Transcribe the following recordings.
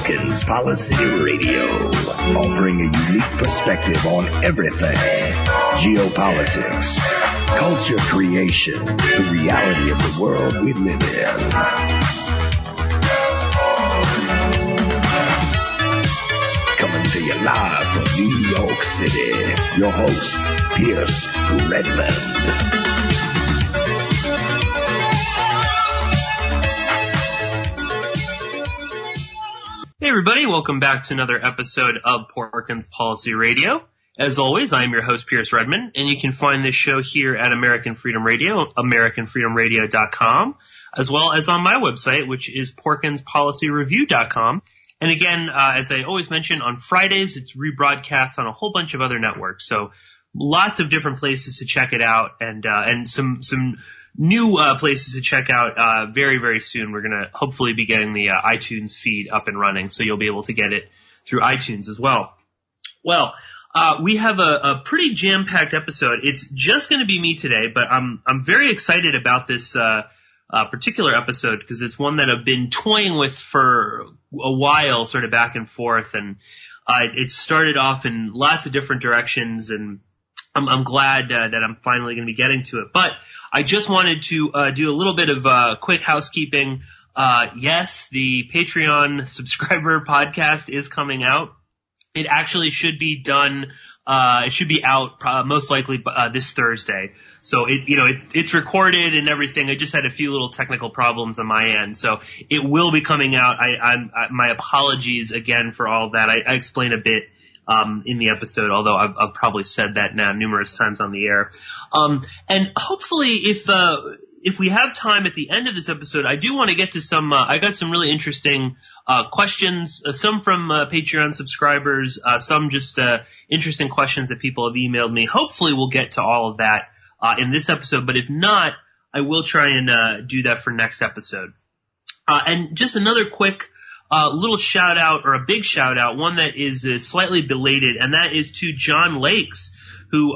Porkins Policy Radio, offering a unique perspective on everything. Geopolitics, culture creation, the reality of the world we live in. Coming to you live from New York City, your host, Pierce Redmond. Hey everybody, welcome back to another episode of Porkins Policy Radio. As always, I'm your host, Pierce Redmond, and you can find this show here at American Freedom Radio, AmericanFreedomRadio.com, as well as on my website, which is PorkinsPolicyReview.com. And again, as I always mention, on Fridays, it's rebroadcast on a whole bunch of other networks. So lots of different places to check it out, and some new places to check out very, very soon. We're going to hopefully be getting the iTunes feed up and running, so you'll be able to get it through iTunes as well. Well, we have a pretty jam-packed episode. It's just going to be me today, but I'm very excited about this particular episode because it's one that I've been toying with for a while, sort of back and forth, and it started off in lots of different directions, and I'm glad that I'm finally going to be getting to it. But I just wanted to do a little bit of quick housekeeping. Yes, the Patreon subscriber podcast is coming out. It actually should be done. It should be out most likely this Thursday. So it's recorded and everything. I just had a few little technical problems on my end, so it will be coming out. My apologies again for all of that. I explain a bit in the episode, although I've probably said that now numerous times on the air. And hopefully if we have time at the end of this episode, I do want to get to some, I got some really interesting questions, some from Patreon subscribers, some just interesting questions that people have emailed me. Hopefully we'll get to all of that in this episode, but if not, I will try and do that for next episode. And just another quick little shout out, or a big shout out, one that is slightly belated, and that is to John Lakes, who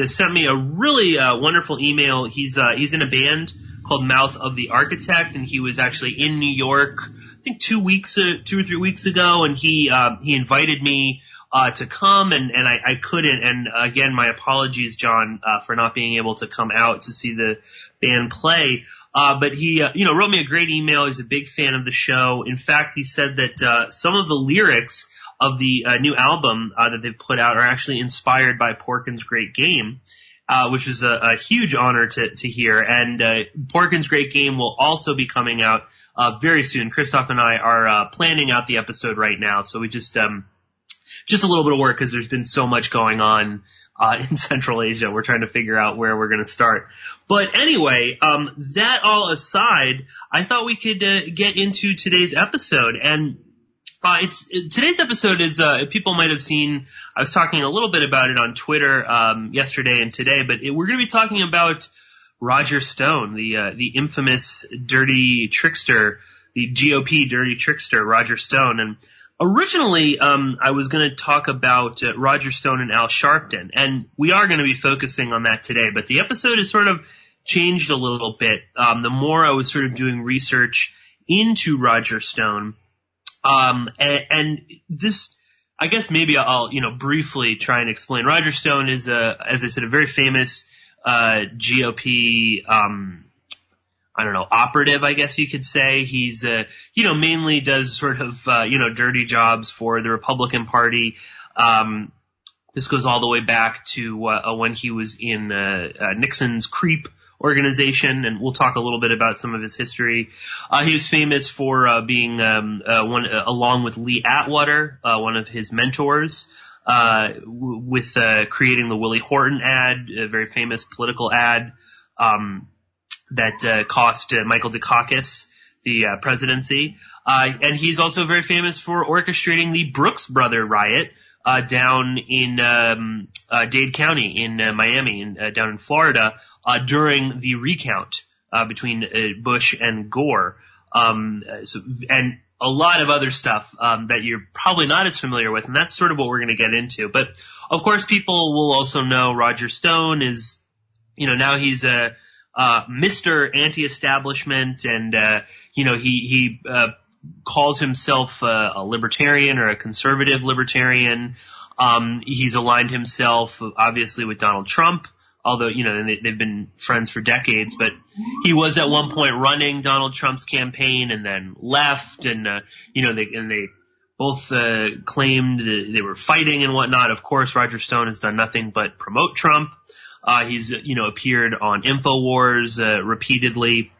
sent me a really wonderful email. He's in a band called Mouth of the Architect, and he was actually in New York, I think 2 or 3 weeks ago, and he invited me to come, and I couldn't. And again, my apologies, John, for not being able to come out to see the band play. But he, wrote me a great email. He's a big fan of the show. In fact, he said that some of the lyrics of the new album that they've put out are actually inspired by Porkins' Great Game, which is a huge honor to hear. And Porkins' Great Game will also be coming out very soon. Christoph and I are planning out the episode right now, so we just a little bit of work because there's been so much going on in Central Asia. We're trying to figure out where we're going to start. But anyway, that all aside, I thought we could get into today's episode. And today's episode is, people might have seen, I was talking a little bit about it on Twitter yesterday and today, but we're going to be talking about Roger Stone, the infamous dirty trickster, the GOP dirty trickster, Roger Stone. And originally, I was going to talk about Roger Stone and Al Sharpton, and we are going to be focusing on that today, but the episode has sort of changed a little bit. The more I was sort of doing research into Roger Stone, and this, I guess maybe I'll, briefly try and explain. Roger Stone is as I said, a very famous, GOP, operative, I guess you could say. He's, mainly does sort of, dirty jobs for the Republican Party. This goes all the way back to, when he was in, Nixon's Creep organization, and we'll talk a little bit about some of his history. He was famous for, being, along with Lee Atwater, one of his mentors, with, creating the Willie Horton ad, a very famous political ad, that cost Michael Dukakis the presidency. And he's also very famous for orchestrating the Brooks Brother riot down in Dade County in Miami, down in Florida, during the recount between Bush and Gore. And a lot of other stuff that you're probably not as familiar with, and that's sort of what we're going to get into. But, of course, people will also know Roger Stone is, now he's a Mr. Anti-Establishment, and he calls himself a libertarian or a conservative libertarian. He's aligned himself, obviously, with Donald Trump, although, they've been friends for decades, but he was at one point running Donald Trump's campaign and then left, and, they both claimed that they were fighting and whatnot. Of course, Roger Stone has done nothing but promote Trump. He's, appeared on InfoWars repeatedly.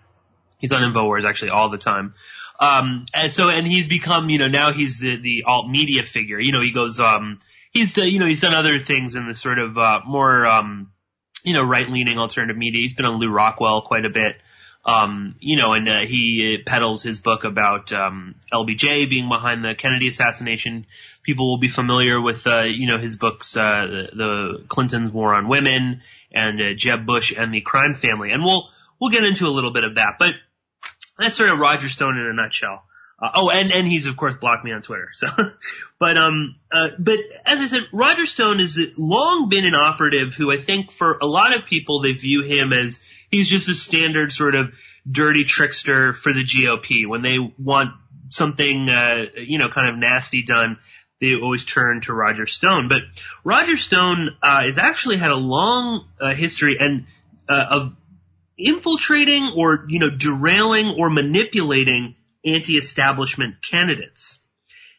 He's on InfoWars actually all the time. And he's become, now he's the alt media figure. He goes, he's done other things in the sort of more right-leaning alternative media. He's been on Lou Rockwell quite a bit. And he peddles his book about LBJ being behind the Kennedy assassination. People will be familiar with his books, the Clinton's War on Women and Jeb Bush and the Crime Family. And we'll get into a little bit of that, but that's sort of Roger Stone in a nutshell. And he's of course blocked me on Twitter. So, but as I said, Roger Stone has long been an operative who I think for a lot of people they view him as he's just a standard sort of dirty trickster for the GOP. When they want something, kind of nasty done, they always turn to Roger Stone. But Roger Stone has actually had a long history of infiltrating or derailing or manipulating anti-establishment candidates.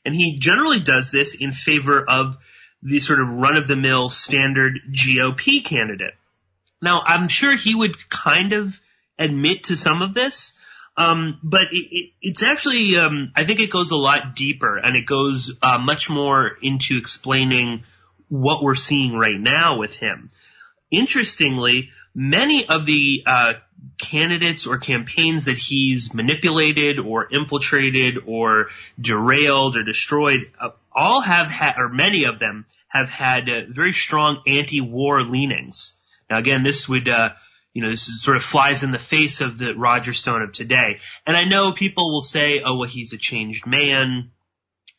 And he generally does this in favor of the sort of run-of-the-mill standard GOP candidate. Now, I'm sure he would kind of admit to some of this, but it's actually, I think it goes a lot deeper, and it goes much more into explaining what we're seeing right now with him. Interestingly, many of the candidates or campaigns that he's manipulated or infiltrated or derailed or destroyed all have had, or many of them have had very strong anti-war leanings. Now, again, this would, this sort of flies in the face of the Roger Stone of today. And I know people will say, oh, well, he's a changed man.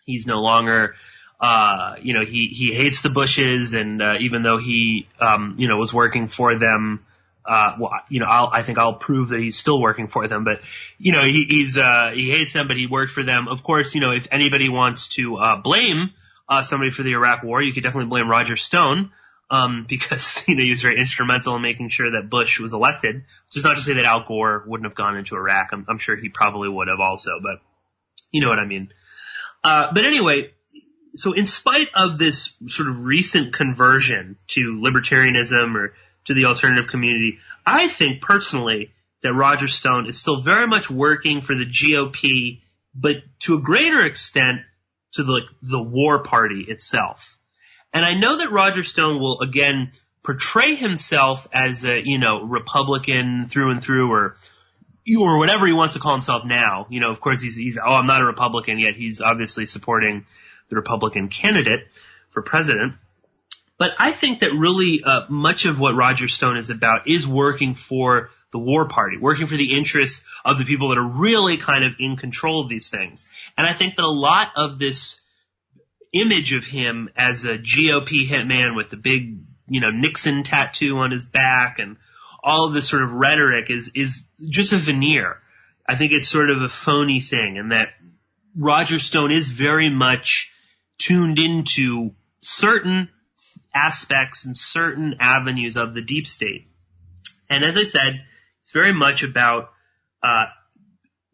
He's no longer, he hates the Bushes, and even though he, was working for them, I think I'll prove that he's still working for them, but, he hates them, but he worked for them. Of course, if anybody wants to, blame, somebody for the Iraq War, you could definitely blame Roger Stone, because, he was very instrumental in making sure that Bush was elected, which is not to say that Al Gore wouldn't have gone into Iraq. I'm sure he probably would have also, but you know what I mean. But anyway, so in spite of this sort of recent conversion to libertarianism or to the alternative community, I think personally that Roger Stone is still very much working for the GOP, but to a greater extent to the war party itself. And I know that Roger Stone will again portray himself as a, Republican through and through, or whatever he wants to call himself now. Of course he's I'm not a Republican, yet he's obviously supporting the Republican candidate for president. But I think that really much of what Roger Stone is about is working for the war party, working for the interests of the people that are really kind of in control of these things. And I think that a lot of this image of him as a GOP hitman with the big, Nixon tattoo on his back and all of this sort of rhetoric is just a veneer. I think it's sort of a phony thing, and that Roger Stone is very much tuned into certain aspects and certain avenues of the deep state. And as I said, it's very much about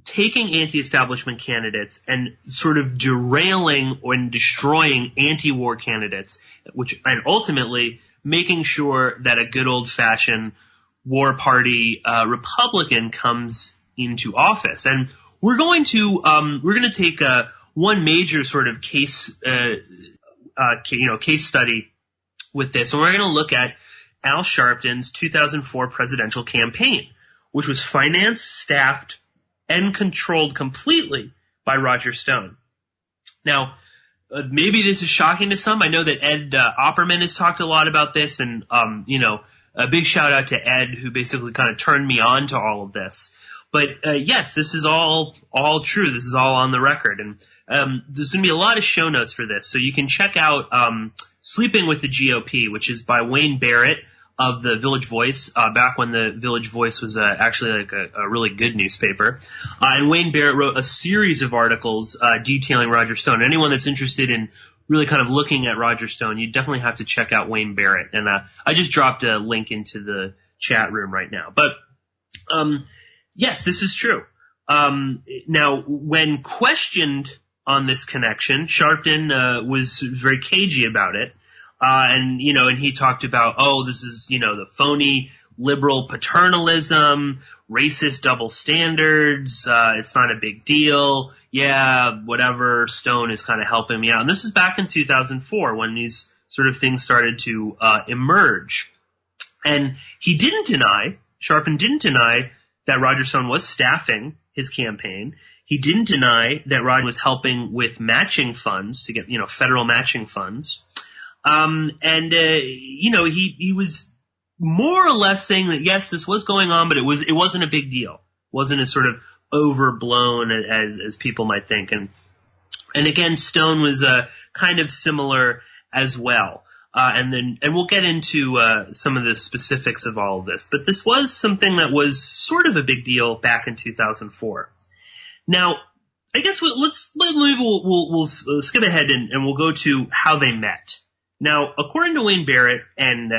taking anti-establishment candidates and sort of derailing and destroying anti-war candidates, and ultimately making sure that a good old-fashioned war party Republican comes into office. And we're going to take one major sort of case study with this, and we're going to look at Al Sharpton's 2004 presidential campaign, which was financed, staffed, and controlled completely by Roger Stone. Now, maybe this is shocking to some. I know that Ed Opperman has talked a lot about this, and a big shout out to Ed, who basically kind of turned me on to all of this. But yes, this is all true. This is all on the record, and there's going to be a lot of show notes for this, so you can check out Sleeping with the GOP, which is by Wayne Barrett. of the Village Voice, back when the Village Voice was actually like a really good newspaper. And Wayne Barrett wrote a series of articles detailing Roger Stone. Anyone that's interested in really kind of looking at Roger Stone, you definitely have to check out Wayne Barrett. And I just dropped a link into the chat room right now. But yes, this is true. Now, when questioned on this connection, Sharpton was very cagey about it. And he talked about, this is, the phony liberal paternalism, racist double standards, it's not a big deal. Yeah, whatever, Stone is kind of helping me out. And this is back in 2004 when these sort of things started to emerge. And Sharpton didn't deny that Roger Stone was staffing his campaign. He didn't deny that Roger was helping with matching funds to get, federal matching funds. He was more or less saying that yes, this was going on, but it wasn't a big deal. It wasn't as sort of overblown as people might think. And again, Stone was kind of similar as well. And we'll get into some of the specifics of all of this. But this was something that was sort of a big deal back in 2004. Now, I guess we'll skip ahead and we'll go to how they met. Now, according to Wayne Barrett, and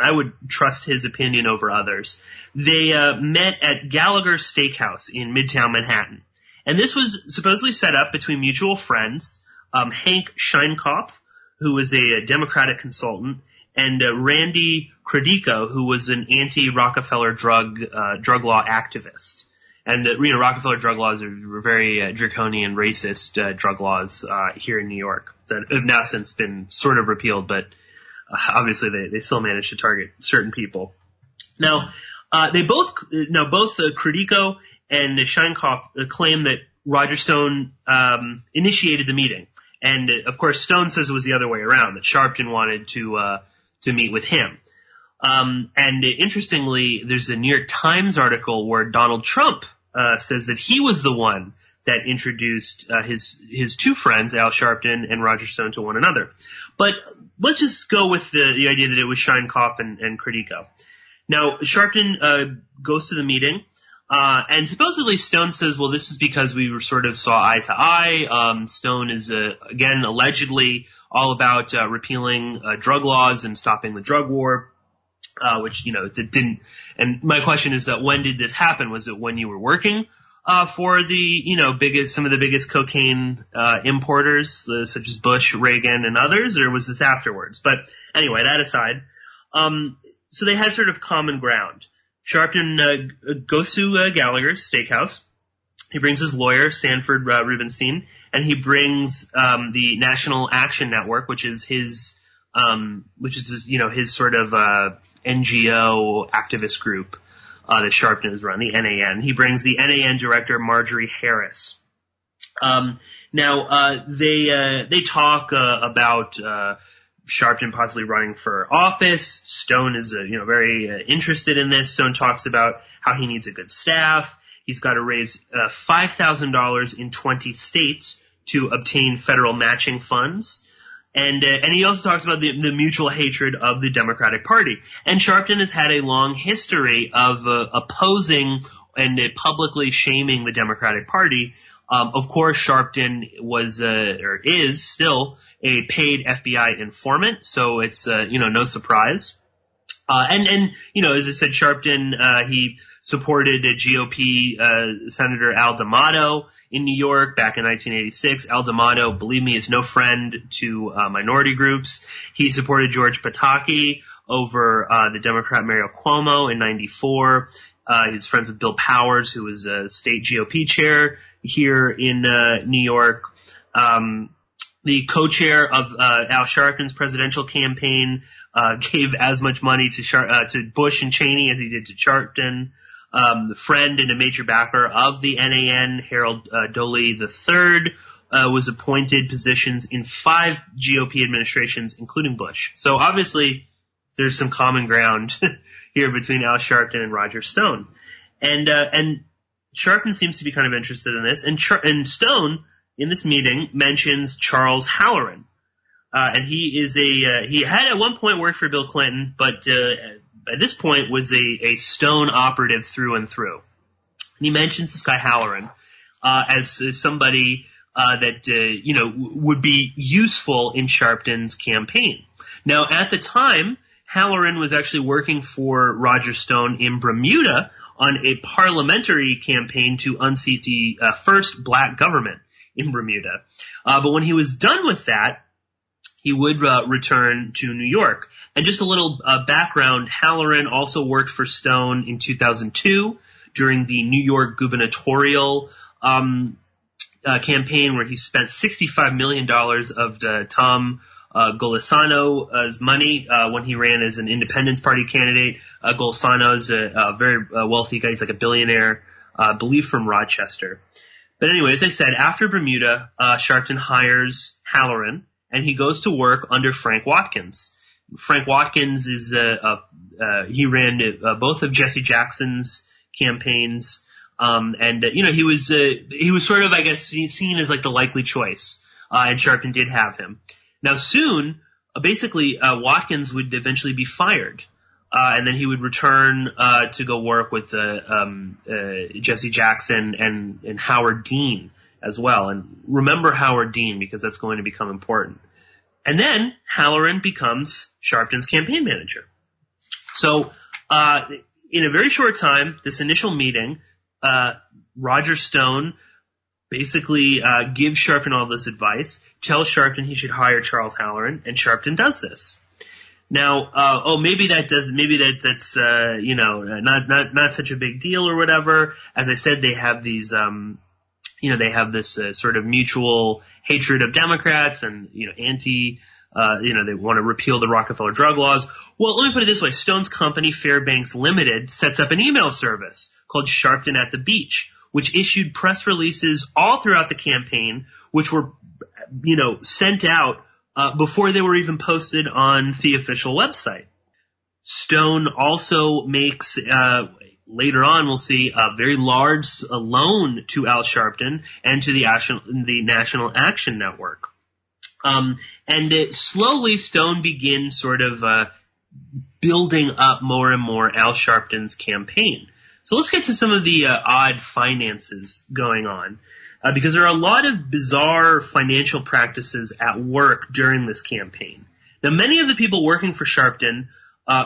I would trust his opinion over others, they met at Gallagher's Steakhouse in Midtown Manhattan. And this was supposedly set up between mutual friends, Hank Scheinkopf, who was a Democratic consultant, and Randy Credico, who was an anti-Rockefeller drug law activist. And Rockefeller drug laws are very draconian, racist drug laws here in New York that have now since been sort of repealed, but obviously they still manage to target certain people. Now, both Credico and Scheinkopf claim that Roger Stone initiated the meeting, and of course Stone says it was the other way around, that Sharpton wanted to meet with him. And interestingly, there's a New York Times article where Donald Trump says that he was the one that introduced his two friends, Al Sharpton and Roger Stone, to one another. But let's just go with the idea that it was Scheinkopf and Credico. Now, Sharpton goes to the meeting, and supposedly Stone says, well, this is because we sort of saw eye to eye. Stone is, again, allegedly all about repealing drug laws and stopping the drug war. Which, that didn't, and my question is that when did this happen? Was it when you were working, for the, some of the biggest cocaine, importers, such as Bush, Reagan, and others, or was this afterwards? But anyway, that aside, so they had sort of common ground. Sharpton, goes to, Gallagher's Steakhouse. He brings his lawyer, Sanford, Rubenstein, and he brings, the National Action Network, which is his sort of, NGO activist group that Sharpton has run, the NAN. He brings the NAN director, Marjorie Harris. Now, they talk about Sharpton possibly running for office. Stone is very interested in this. Stone talks about how he needs a good staff. He's got to raise $5,000 in 20 states to obtain federal matching funds. And he also talks about the mutual hatred of the Democratic Party. And Sharpton has had a long history of opposing and publicly shaming the Democratic Party. Of course, Sharpton was or is still a paid FBI informant, so it's no surprise. And as I said, Sharpton he supported GOP Senator Al D'Amato in New York back in 1986. Al D'Amato, believe me, is no friend to minority groups. He supported George Pataki over the Democrat Mario Cuomo in 94. He's friends with Bill Powers, who was a state GOP chair here in New York. The co-chair of Al Sharpton's presidential campaign gave as much money to Bush and Cheney as he did to Sharpton. The friend and a major backer of the NAN, Harold Doley III, was appointed positions in 5 GOP administrations, including Bush. So obviously, there's some common ground here between Al Sharpton and Roger Stone. And Sharpton seems to be kind of interested in this. And Stone, in this meeting, mentions Charles Halloran. And he is he had at one point worked for Bill Clinton, but at this point was a Stone operative through and through. And he mentions this guy Halloran as somebody that would be useful in Sharpton's campaign. Now, at the time, Halloran was actually working for Roger Stone in Bermuda on a parliamentary campaign to unseat the first black government in Bermuda. But when he was done with that, he would return to New York. And just a little background, Halloran also worked for Stone in 2002 during the New York gubernatorial campaign, where he spent $65 million of Tom Golisano's money when he ran as an Independence Party candidate. Golisano's a very wealthy guy. He's like a billionaire, I believe from Rochester. But anyway, as I said, after Bermuda, Sharpton hires Halloran, and he goes to work under Frank Watkins. Frank Watkins is he ran both of Jesse Jackson's campaigns, and he was sort of, I guess, seen as like the likely choice, and Sharpton did have him. Now soon, basically, Watkins would eventually be fired, and then he would return to go work with Jesse Jackson and Howard Dean as well. And remember Howard Dean, because that's going to become important. And then Halloran becomes Sharpton's campaign manager. So in a very short time, this initial meeting, Roger Stone basically gives Sharpton all this advice, tells Sharpton he should hire Charles Halloran, and Sharpton does this. Now, maybe that's not such a big deal or whatever. As I said, they have these, they have this sort of mutual hatred of Democrats and, they want to repeal the Rockefeller drug laws. Well, let me put it this way. Stone's company, Fairbanks Limited, sets up an email service called Sharpton at the Beach, which issued press releases all throughout the campaign, which were, sent out before they were even posted on the official website. Stone also makes, later on we'll see, a very large loan to Al Sharpton and to the National Action Network. Slowly Stone begins sort of building up more and more Al Sharpton's campaign. So let's get to some of the odd finances going on, because there are a lot of bizarre financial practices at work during this campaign. Now, many of the people working for Sharpton,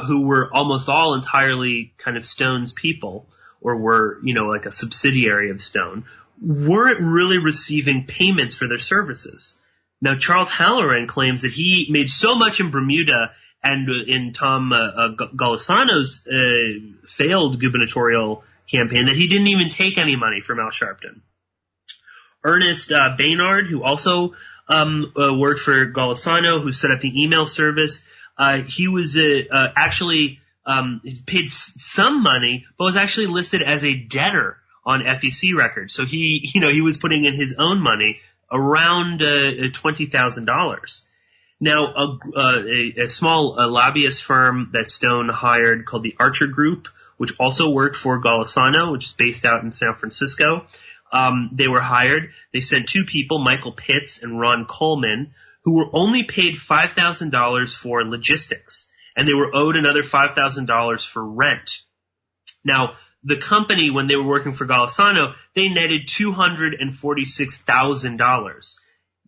who were almost all entirely kind of Stone's people, or were, like a subsidiary of Stone, weren't really receiving payments for their services. Now, Charles Halloran claims that he made so much in Bermuda and in Tom Golisano's failed gubernatorial campaign that he didn't even take any money from Al Sharpton. Ernest Baynard, who also worked for Golisano, who set up the email service, he was actually paid some money, but was actually listed as a debtor on FEC records. So he was putting in his own money, around $20,000. Now, a small lobbyist firm that Stone hired called the Archer Group, which also worked for Golisano, which is based out in San Francisco. They were hired. They sent two people, Michael Pitts and Ron Coleman, who were only paid $5,000 for logistics, and they were owed another $5,000 for rent. Now, the company, when they were working for Golisano, they netted $246,000.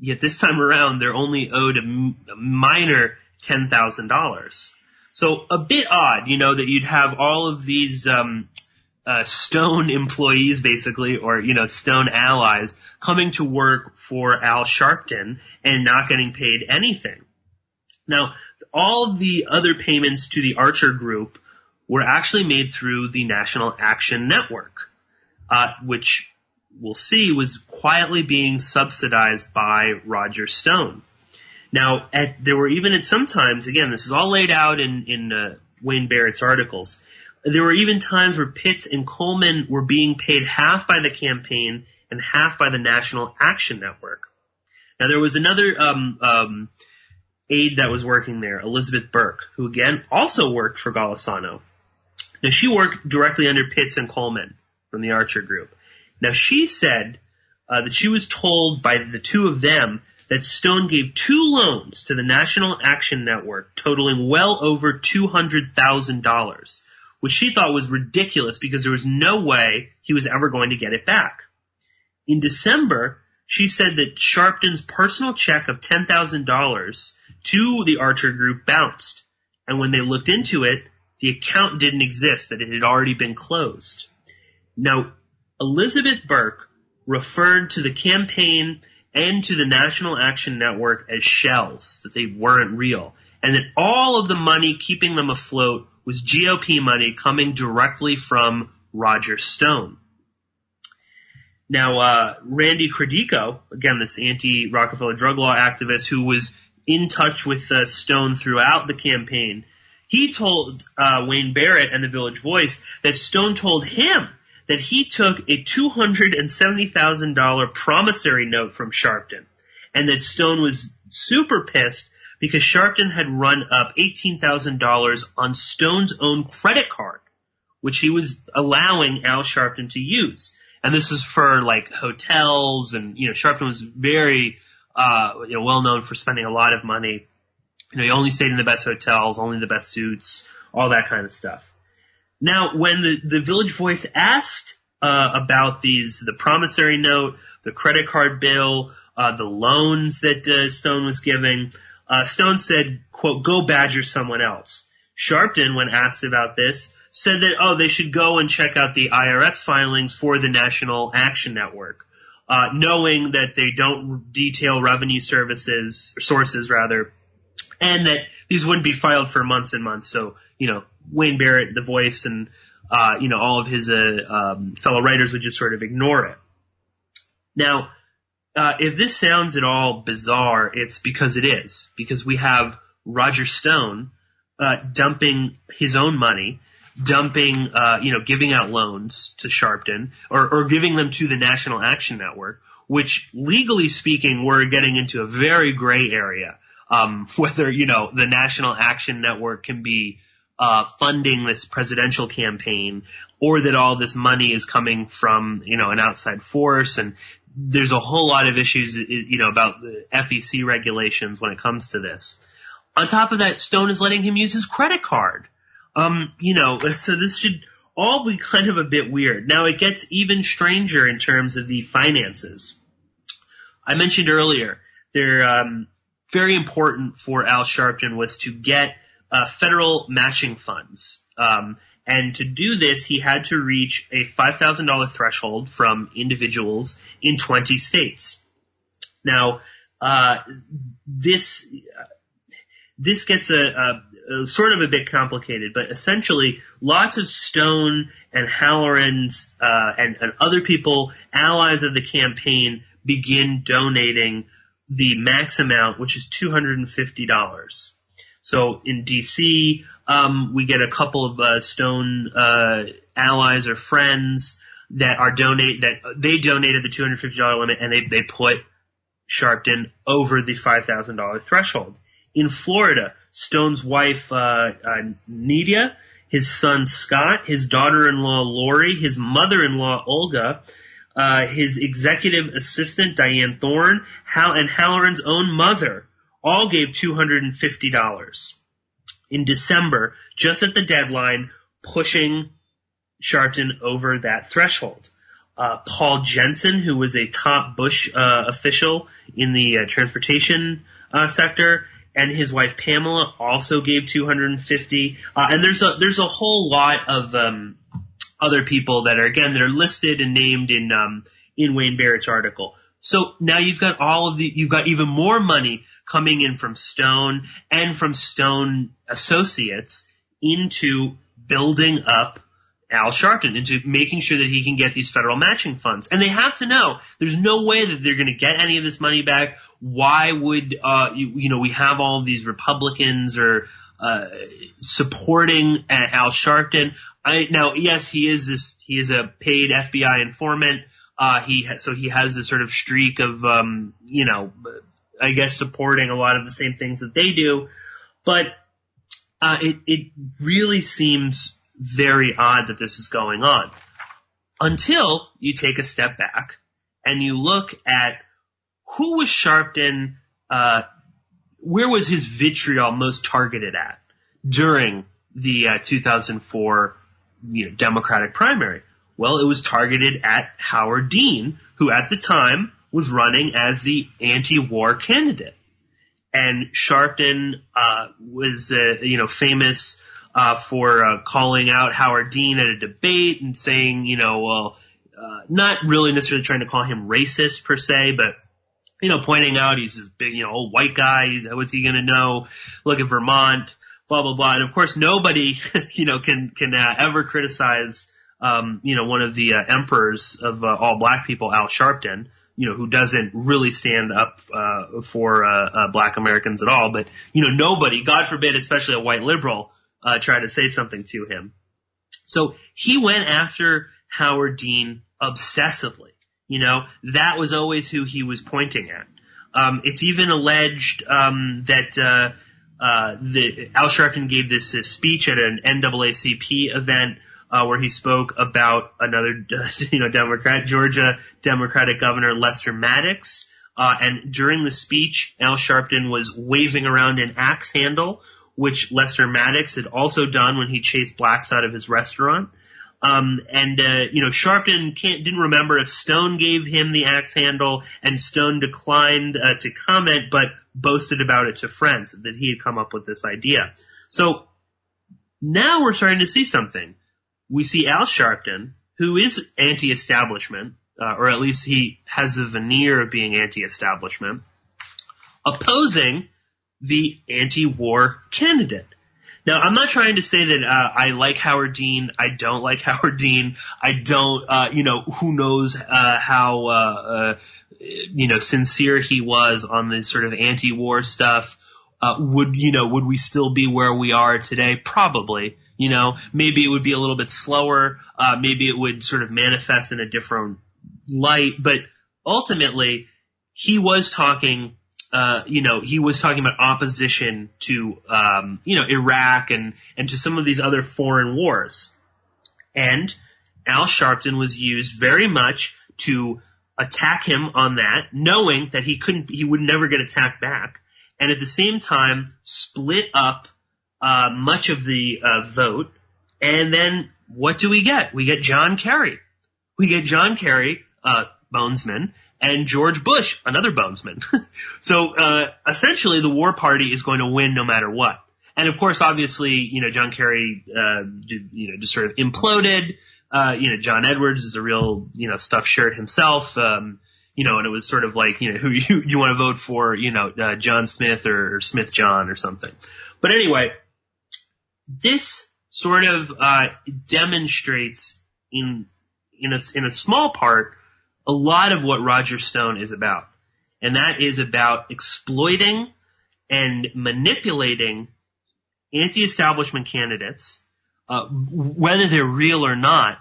Yet this time around, they're only owed a minor $10,000. So a bit odd, that you'd have all of these Stone employees, basically, or Stone allies, coming to work for Al Sharpton and not getting paid anything. Now, all the other payments to the Archer Group were actually made through the National Action Network, which we'll see was quietly being subsidized by Roger Stone. Now, there were even at some times, again, this is all laid out in Wayne Barrett's articles, there were even times where Pitts and Coleman were being paid half by the campaign and half by the National Action Network. Now, there was another aide that was working there, Elizabeth Burke, who again also worked for Golisano. Now, she worked directly under Pitts and Coleman from the Archer Group. Now, she said that she was told by the two of them that Stone gave 2 loans to the National Action Network totaling well over $200,000, which she thought was ridiculous because there was no way he was ever going to get it back. In December, she said that Sharpton's personal check of $10,000 to the Archer Group bounced, and when they looked into it, the account didn't exist, that it had already been closed. Now, Elizabeth Burke referred to the campaign and to the National Action Network as shells, that they weren't real, and that all of the money keeping them afloat was GOP money coming directly from Roger Stone. Now, Randy Credico, again, this anti-Rockefeller drug law activist who was in touch with Stone throughout the campaign, he told Wayne Barrett and the Village Voice that Stone told him that he took a $270,000 promissory note from Sharpton, and that Stone was super pissed because Sharpton had run up $18,000 on Stone's own credit card, which he was allowing Al Sharpton to use. And this was for like hotels, and Sharpton was very well known for spending a lot of money. He only stayed in the best hotels, only the best suits, all that kind of stuff. Now, when the Village Voice asked about the promissory note, the credit card bill, the loans that Stone was giving, Stone said, quote, "Go badger someone else." Sharpton, when asked about this, said that, they should go and check out the IRS filings for the National Action Network, knowing that they don't detail revenue sources, and that these wouldn't be filed for months and months. So, Wayne Barrett, The Voice, and, all of his fellow writers would just sort of ignore it. Now, if this sounds at all bizarre, it's because it is. Because we have Roger Stone dumping his own money, giving out loans to Sharpton, or giving them to the National Action Network, which, legally speaking, we're getting into a very gray area. Whether, the National Action Network can be funding this presidential campaign, or that all this money is coming from, an outside force. And there's a whole lot of issues, about the FEC regulations when it comes to this. On top of that, Stone is letting him use his credit card. So this should all be kind of a bit weird. Now, it gets even stranger in terms of the finances. I mentioned earlier, they're very important for Al Sharpton was to get federal matching funds. And to do this, he had to reach a $5,000 threshold from individuals in 20 states. Now, this gets a sort of a bit complicated, but essentially lots of Stone and Halloran's and other people, allies of the campaign, begin donating the max amount, which is $250. So in D.C., we get a couple of Stone allies or friends that donated the $250 limit, and they put Sharpton over the $5,000 threshold. In Florida, Stone's wife, Nydia, his son Scott, his daughter-in-law Lori, his mother-in-law Olga, his executive assistant Diane Thorne, and Halloran's own mother all gave $250 in December, just at the deadline, pushing Sharpton over that threshold. Paul Jensen, who was a top Bush official in the transportation sector, and his wife Pamela also gave $250. And there's a whole lot of other people that are listed and named in Wayne Barrett's article. So now you've got you've got even more money coming in from Stone and from Stone Associates into building up Al Sharpton, into making sure that he can get these federal matching funds. And they have to know there's no way that they're going to get any of this money back. Why would we have all of these Republicans or supporting Al Sharpton? Now, yes, he is a paid FBI informant. He has this sort of streak of I guess supporting a lot of the same things that they do, but it really seems very odd that this is going on until you take a step back and you look at who was Sharpton, where was his vitriol most targeted at during the 2004 Democratic primary? Well, it was targeted at Howard Dean, who at the time was running as the anti-war candidate. And Sharpton was famous for calling out Howard Dean at a debate and saying, not really necessarily trying to call him racist per se, but pointing out he's this big, old white guy. What's he going to know? Look at Vermont, blah, blah, blah. And of course, nobody, can ever criticize, one of the emperors of all black people, Al Sharpton, who doesn't really stand up for black Americans at all. But, nobody, God forbid, especially a white liberal, tried to say something to him. So he went after Howard Dean obsessively. That was always who he was pointing at. It's even alleged that Al Sharpton gave this speech at an NAACP event where he spoke about another Democrat, Georgia Democratic Governor Lester Maddox. And during the speech, Al Sharpton was waving around an axe handle, which Lester Maddox had also done when he chased blacks out of his restaurant. Sharpton didn't remember if Stone gave him the axe handle, and Stone declined to comment, but boasted about it to friends that he had come up with this idea. So now we're starting to see something. We see Al Sharpton, who is anti-establishment, or at least he has the veneer of being anti-establishment, opposing the anti-war candidate. Now, I'm not trying to say that I like Howard Dean. I don't like Howard Dean. I don't, who knows how, sincere he was on this sort of anti-war stuff. Would we still be where we are today? Probably. Maybe it would be a little bit slower. Maybe it would sort of manifest in a different light. But ultimately, he was talking about opposition to, Iraq and to some of these other foreign wars. And Al Sharpton was used very much to attack him on that, knowing that he would never get attacked back. And at the same time, split up, much of the, vote. And then what do we get? We get John Kerry. Bonesman, and George Bush, another bonesman. So, essentially the war party is going to win no matter what. And of course, obviously, John Kerry, just sort of imploded. John Edwards is a real, stuffed shirt himself. And it was sort of like, who you want to vote for, John Smith or Smith John or something. But anyway, this sort of, demonstrates in a small part a lot of what Roger Stone is about. And that is about exploiting and manipulating anti-establishment candidates, whether they're real or not,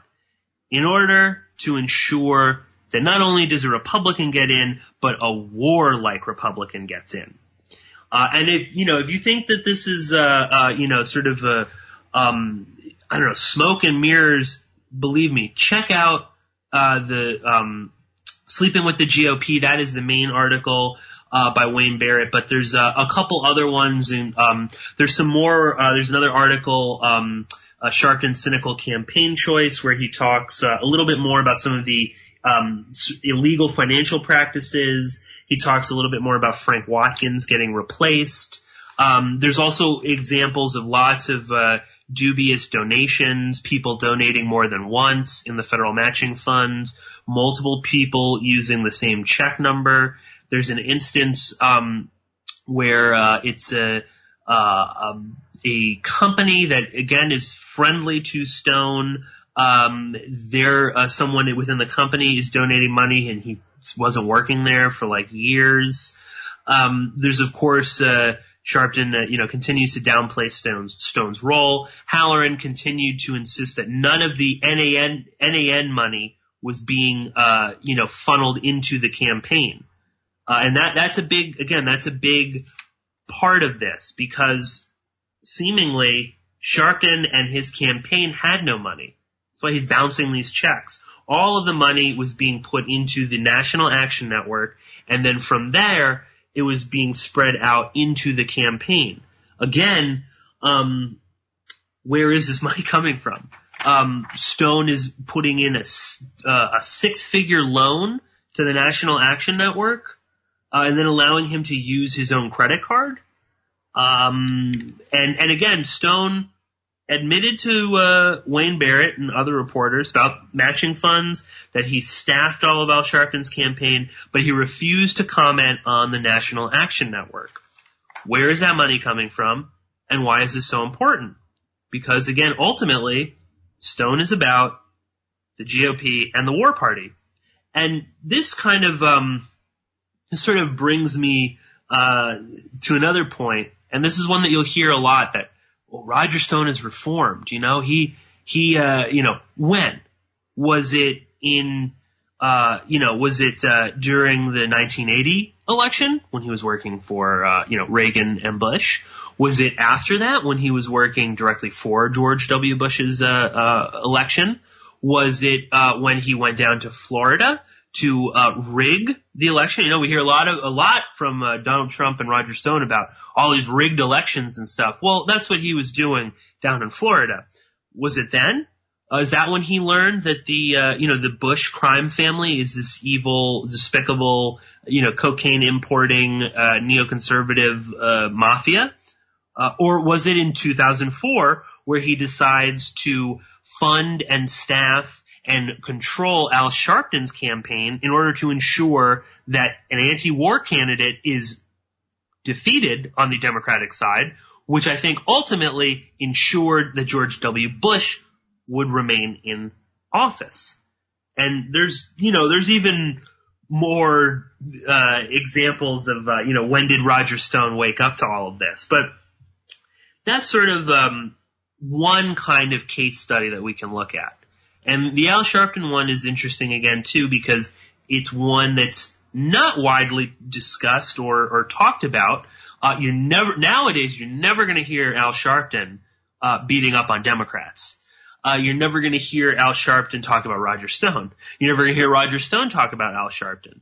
in order to ensure that not only does a Republican get in, but a war-like Republican gets in. And if you think that this is, sort of smoke and mirrors, believe me, check out, the Sleeping with the GOP. That is the main article by Wayne Barrett, but there's a couple other ones, and there's some more. There's another article, Sharpton's Cynical Campaign Choice, where he talks a little bit more about some of the illegal financial practices. He talks a little bit more about Frank Watkins getting replaced. There's also examples of lots of dubious donations, people donating more than once in the federal matching funds, multiple people using the same check number. There's an instance where it's a company that again is friendly to Stone. Someone within the company is donating money, and he wasn't working there for like years. There's of course Sharpton, continues to downplay Stone's role. Halloran continued to insist that none of the NAN money was being, funneled into the campaign. And that's a big part of this, because seemingly Sharpton and his campaign had no money. That's why he's bouncing these checks. all of the money was being put into the National Action Network, and then from there, it was being spread out into the campaign. Again, where is this money coming from? Stone is putting in a six-figure loan to the National Action Network, and then allowing him to use his own credit card. And again, Stone admitted to Wayne Barrett and other reporters about matching funds, that he staffed all of Al Sharpton's campaign, but he refused to comment on the National Action Network. Where is that money coming from, and why is this so important? Because, again, ultimately, Stone is about the GOP and the War Party. And this kind of sort of brings me to another point, and this is one that you'll hear a lot, that, well, Roger Stone is reformed. When? Was it in, was it during the 1980 election when he was working for, Reagan and Bush? Was it after that when he was working directly for George W. Bush's election? Was it when he went down to Florida to rig the election? We hear a lot from Donald Trump and Roger Stone about all these rigged elections and stuff. Well, that's what he was doing down in Florida. Was it then? Is that when he learned that the Bush crime family is this evil, despicable, cocaine importing, neoconservative mafia? Or was it in 2004 where he decides to fund and staff and control Al Sharpton's campaign in order to ensure that an anti-war candidate is defeated on the Democratic side, which I think ultimately ensured that George W. Bush would remain in office? And there's even more examples of, when did Roger Stone wake up to all of this? But that's sort of one kind of case study that we can look at. And the Al Sharpton one is interesting again, too, because it's one that's not widely discussed or talked about. Nowadays, you're never going to hear Al Sharpton beating up on Democrats. You're never going to hear Al Sharpton talk about Roger Stone. You're never going to hear Roger Stone talk about Al Sharpton.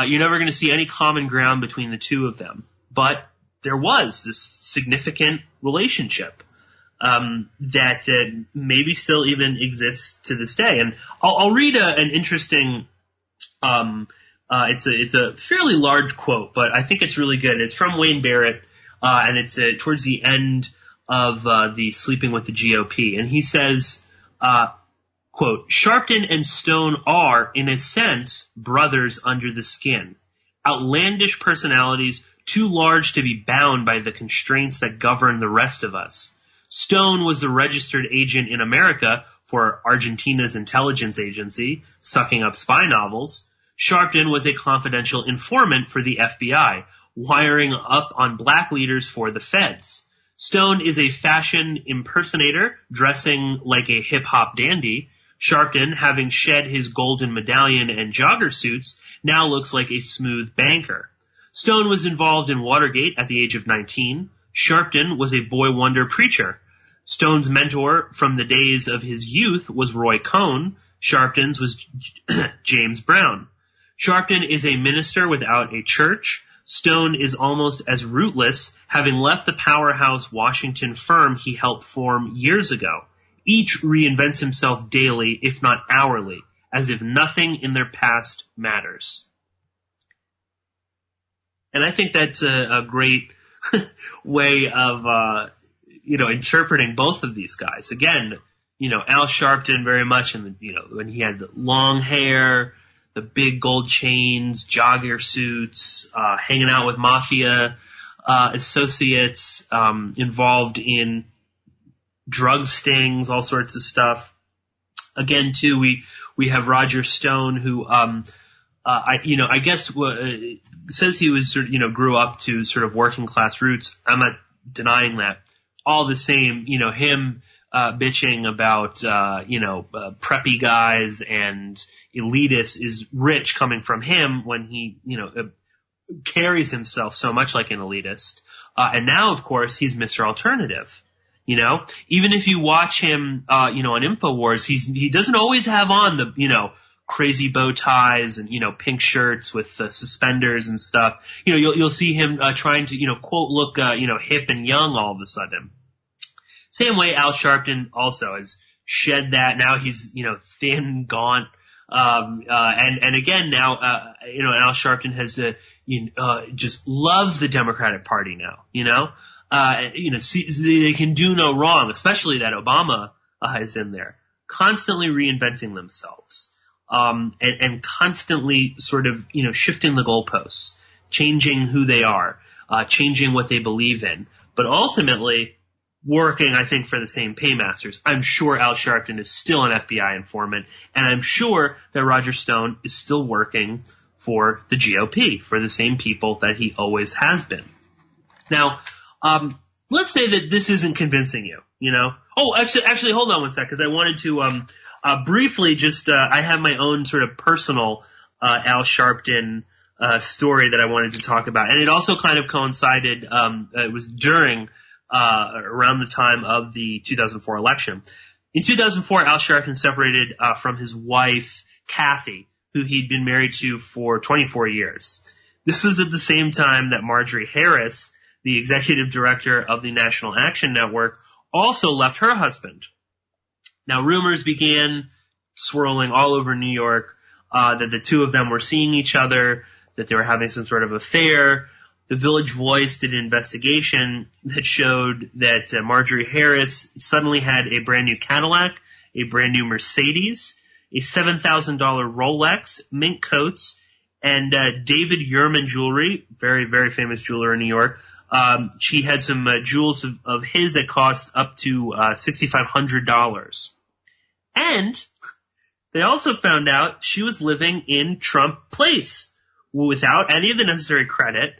You're never going to see any common ground between the two of them. But there was this significant relationship that maybe still even exists to this day. And I'll read an interesting it's a fairly large quote, but I think it's really good. It's from Wayne Barrett, and it's towards the end of the Sleeping with the GOP. And he says, quote, "Sharpton and Stone are, in a sense, brothers under the skin. Outlandish personalities too large to be bound by the constraints that govern the rest of us. Stone was the registered agent in America for Argentina's intelligence agency, sucking up spy novels. Sharpton was a confidential informant for the FBI, wiring up on black leaders for the feds. Stone is a fashion impersonator, dressing like a hip-hop dandy. Sharpton, having shed his golden medallion and jogger suits, now looks like a smooth banker. Stone was involved in Watergate at the age of 19. Sharpton was a boy wonder preacher. Stone's mentor from the days of his youth was Roy Cohn. Sharpton's was James Brown. Sharpton is a minister without a church. Stone is almost as rootless, having left the powerhouse Washington firm he helped form years ago. Each reinvents himself daily, if not hourly, as if nothing in their past matters." And I think that's a great way of, interpreting both of these guys. Again, Al Sharpton very much in the, when he had the long hair, the big gold chains, jogger suits, hanging out with mafia associates, involved in drug stings, all sorts of stuff. Again, too, we have Roger Stone, who I guess says he was grew up to sort of working class roots. I'm not denying that. All the same, him bitching about preppy guys and elitists is rich coming from him when he carries himself so much like an elitist. And now, of course, he's Mr. Alternative. Even if you watch him, on InfoWars, he doesn't always have on the, crazy bow ties and, pink shirts with suspenders and stuff. You'll see him trying to, quote, look, hip and young all of a sudden. Same way Al Sharpton also has shed that. Now he's, thin, gaunt. And again now, Al Sharpton has, just loves the Democratic Party now, they can do no wrong, especially that Obama is in there, constantly reinventing themselves, and constantly sort of, shifting the goalposts, changing who they are, changing what they believe in, but ultimately working, I think, for the same paymasters. I'm sure Al Sharpton is still an FBI informant, and I'm sure that Roger Stone is still working for the GOP, for the same people that he always has been. Now, let's say that this isn't convincing you, Oh, actually, hold on one sec, because I wanted to briefly just I have my own sort of personal Al Sharpton story that I wanted to talk about, and it also kind of coincided. It was during around the time of the 2004 election. In 2004, Al Sharpton separated from his wife, Kathy, who he'd been married to for 24 years. This was at the same time that Marjorie Harris, the executive director of the National Action Network, also left her husband. Now, rumors began swirling all over New York that the two of them were seeing each other, that they were having some sort of affair. The Village Voice did an investigation that showed that Marjorie Harris suddenly had a brand new Cadillac, a brand new Mercedes, a $7,000 Rolex, mink coats, and David Yurman jewelry, very, very famous jeweler in New York. She had some jewels of his that cost up to $6,500. And they also found out she was living in Trump Place without any of the necessary credit,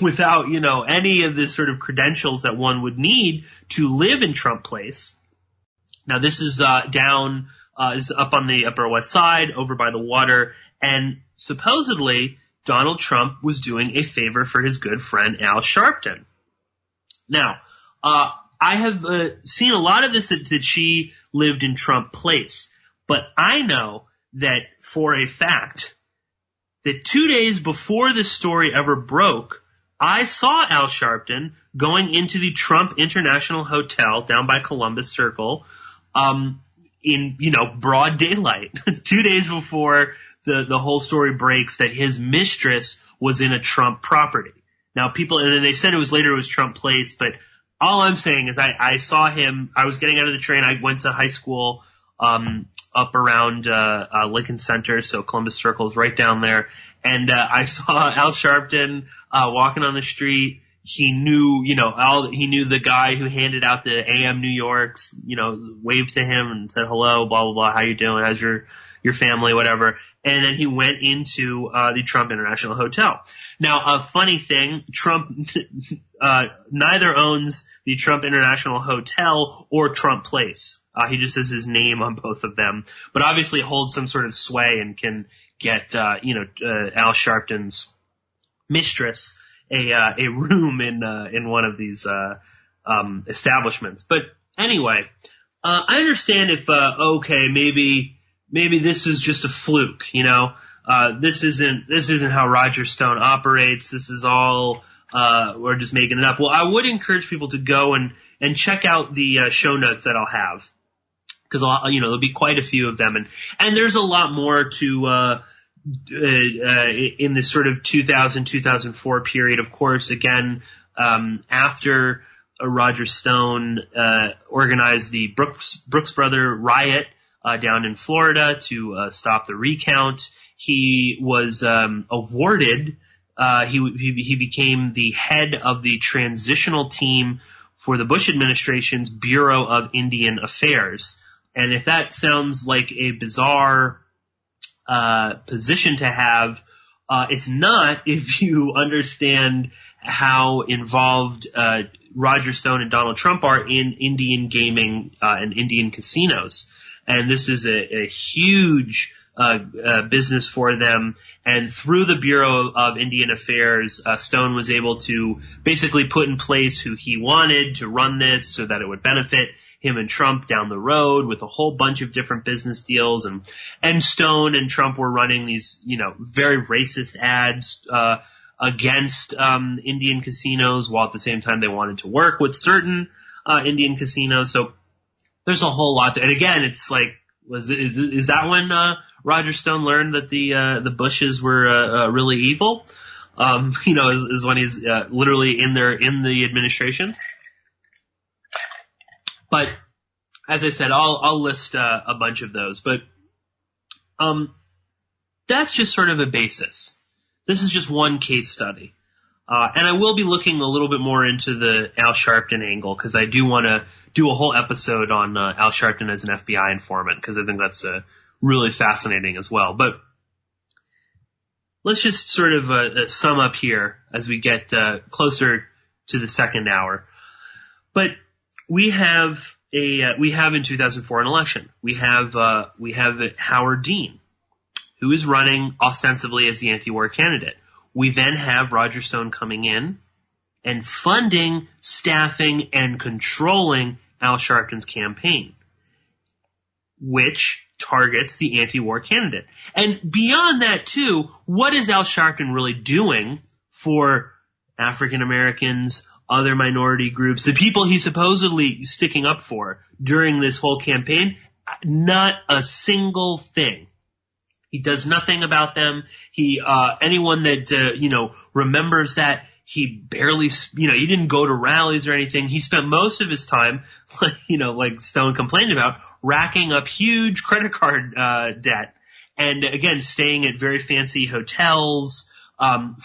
without, any of the sort of credentials that one would need to live in Trump Place. Now, this is is up on the Upper West Side, over by the water, and supposedly Donald Trump was doing a favor for his good friend Al Sharpton. Now, I have seen a lot of this that she lived in Trump Place, but I know that for a fact that 2 days before this story ever broke, I saw Al Sharpton going into the Trump International Hotel down by Columbus Circle, in, broad daylight, 2 days before the whole story breaks that his mistress was in a Trump property. Now and then they said it was Trump Place, but all I'm saying is I saw him, I was getting out of the train, I went to high school, up around, Lincoln Center, so Columbus Circle is right down there, and, I saw Al Sharpton, walking on the street. He knew, he knew the guy who handed out the AM New Yorks, waved to him and said hello, blah, blah, blah, how you doing, how's your family, whatever. And then he went into, the Trump International Hotel. Now, a funny thing, Trump, neither owns the Trump International Hotel or Trump Place. He just has his name on both of them, but obviously holds some sort of sway and can get, Al Sharpton's mistress a room in one of these, establishments. But anyway, I understand if, okay, maybe this is just a fluke, this isn't how Roger Stone operates. This is all, we're just making it up. Well, I would encourage people to go and check out the, show notes that I'll have. Cause there'll be quite a few of them. And there's a lot more to, in this sort of 2004 period, of course, again, after Roger Stone, organized the Brooks Brother riot, down in Florida to, stop the recount. He was, awarded, he became the head of the transitional team for the Bush administration's Bureau of Indian Affairs. And if that sounds like a bizarre position to have, it's not if you understand how involved Roger Stone and Donald Trump are in Indian gaming and Indian casinos. And this is a huge business for them. And through the Bureau of Indian Affairs, Stone was able to basically put in place who he wanted to run this so that it would benefit him and Trump down the road with a whole bunch of different business deals, and Stone and Trump were running these, very racist ads, against, Indian casinos, while at the same time they wanted to work with certain, Indian casinos. So there's a whole lot there. And again, it's like, is that when, Roger Stone learned that the Bushes were, really evil? Is when he's, literally in the administration. But as I said, I'll list a bunch of those. But that's just sort of a basis. This is just one case study, and I will be looking a little bit more into the Al Sharpton angle because I do want to do a whole episode on Al Sharpton as an FBI informant because I think that's really fascinating as well. But let's just sort of sum up here as we get closer to the second hour. But we have in 2004 an election. We have Howard Dean, who is running ostensibly as the anti-war candidate. We then have Roger Stone coming in and funding, staffing, and controlling Al Sharpton's campaign, which targets the anti-war candidate. And beyond that, too, what is Al Sharpton really doing for African Americans, other minority groups, the people he's supposedly sticking up for during this whole campaign? Not a single thing. He does nothing about them. Anyone that, remembers that, he barely, he didn't go to rallies or anything. He spent most of his time, like Stone complained about, racking up huge credit card, debt. And again, staying at very fancy hotels.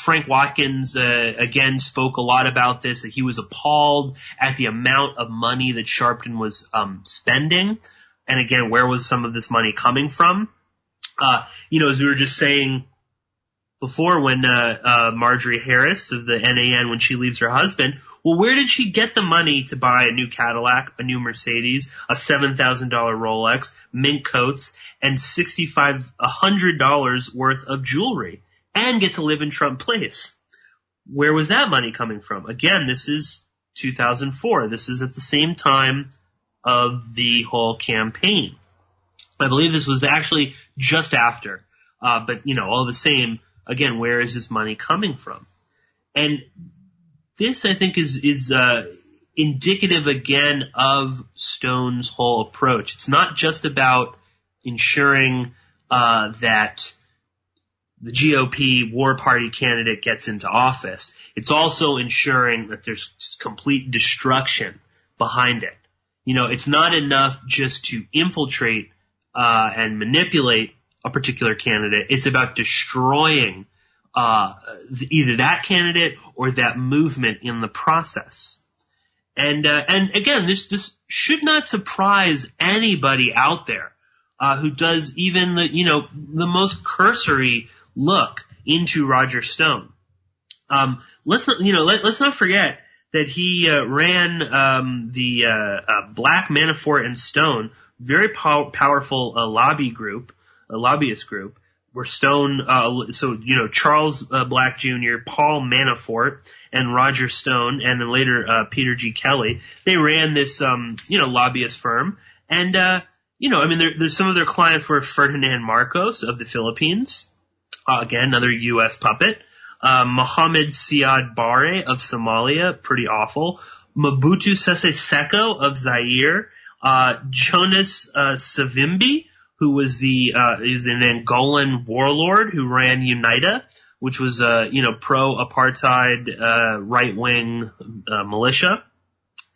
Frank Watkins, again, spoke a lot about this, that he was appalled at the amount of money that Sharpton was, spending. And again, where was some of this money coming from? As we were just saying before, when Marjorie Harris of the NAN, when she leaves her husband, well, where did she get the money to buy a new Cadillac, a new Mercedes, a $7,000 Rolex, mink coats, and $6,500 worth of jewelry, and get to live in Trump Place? Where was that money coming from? Again, this is 2004. This is at the same time of the whole campaign. I believe this was actually just after. But, all the same, again, where is this money coming from? And this, I think, is indicative, again, of Stone's whole approach. It's not just about ensuring that the GOP war party candidate gets into office. It's also ensuring that there's complete destruction behind it. It's not enough just to infiltrate and manipulate a particular candidate. It's about destroying either that candidate or that movement in the process. And again, this should not surprise anybody out there who does even the most cursory look into Roger Stone. Let's not forget that he ran the Black Manafort and Stone, very powerful lobbyist group, where Stone, Charles Black Jr., Paul Manafort, and Roger Stone, and then later Peter G. Kelly, they ran this lobbyist firm, and there's some of their clients were Ferdinand Marcos of the Philippines, again another U.S. puppet, Mohammed Siad Barre of Somalia, pretty awful, Mobutu Sese Seko of Zaire, Jonas Savimbi, who was is an Angolan warlord who ran UNITA, which was pro-apartheid right-wing militia,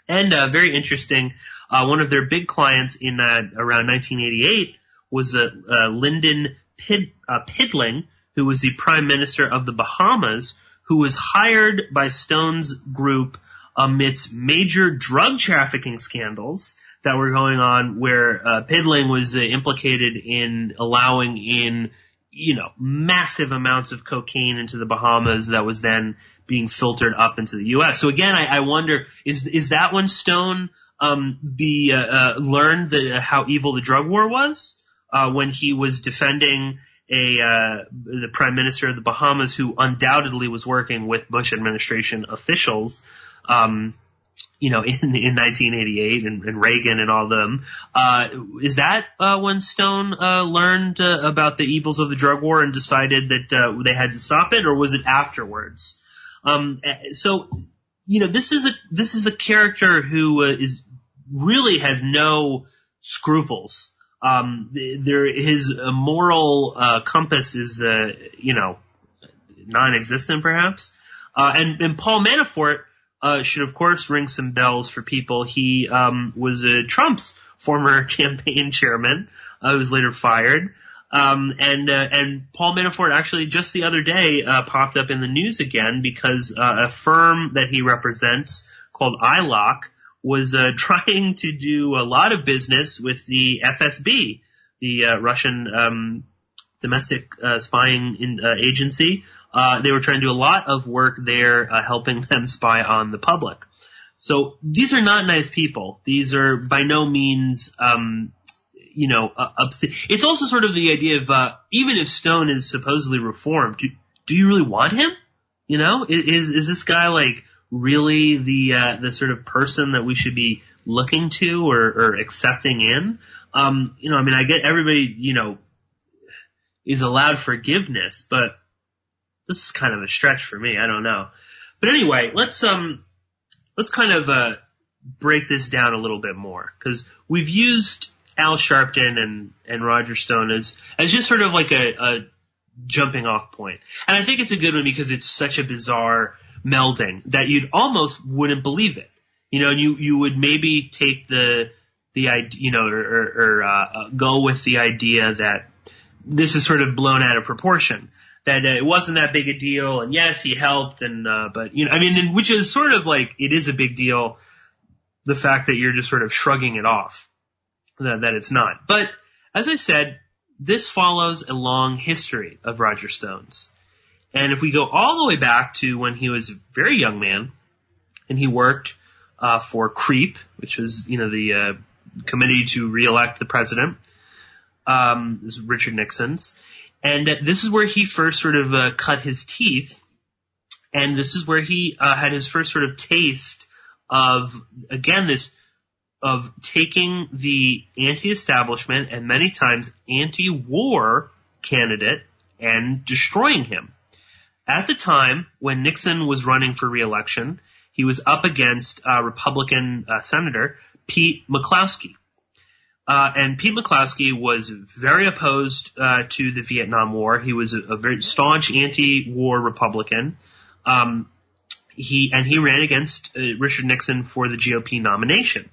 and very interesting. One of their big clients in around 1988 was Lyndon Pidling, who was the Prime Minister of the Bahamas, who was hired by Stone's group amidst major drug trafficking scandals that were going on, where Pidling was implicated in allowing in, massive amounts of cocaine into the Bahamas that was then being filtered up into the U.S. So again, I wonder, is that when Stone learned how evil the drug war was? When he was defending the Prime Minister of the Bahamas, who undoubtedly was working with Bush administration officials, in 1988 and Reagan and all them. Is that when Stone learned about the evils of the drug war and decided that they had to stop it, or was it afterwards? So this is a character who really has no scruples. His moral compass is non-existent, perhaps. And Paul Manafort should, of course, ring some bells for people. He was Trump's former campaign chairman, who was later fired. And Paul Manafort actually just the other day popped up in the news again because a firm that he represents called ILOC was trying to do a lot of business with the FSB, the Russian domestic spying agency. They were trying to do a lot of work there, helping them spy on the public. So these are not nice people. These are by no means, it's also sort of the idea of, even if Stone is supposedly reformed, do you really want him? Is this guy like really the sort of person that we should be looking to or accepting in? I get everybody, is allowed forgiveness, but this is kind of a stretch for me. I don't know. But anyway, let's kind of break this down a little bit more, because we've used Al Sharpton and Roger Stone as just sort of like a jumping off point. And I think it's a good one because it's such a bizarre melding that you'd almost wouldn't believe it. You would maybe take the idea, or go with the idea that this is sort of blown out of proportion. That it wasn't that big a deal, and yes, he helped, but which is sort of like it is a big deal. The fact that you're just sort of shrugging it off, that it's not. But as I said, this follows a long history of Roger Stone's, and if we go all the way back to when he was a very young man, and he worked for CREEP, which was the committee to reelect the president. This is Richard Nixon's. And this is where he first sort of cut his teeth, and this is where he had his first sort of taste of, again, of taking the anti-establishment and many times anti-war candidate and destroying him. At the time, when Nixon was running for re-election, he was up against Republican Senator Pete McCloskey. And Pete McCloskey was very opposed to the Vietnam War. He was a very staunch anti-war Republican. He ran against Richard Nixon for the GOP nomination.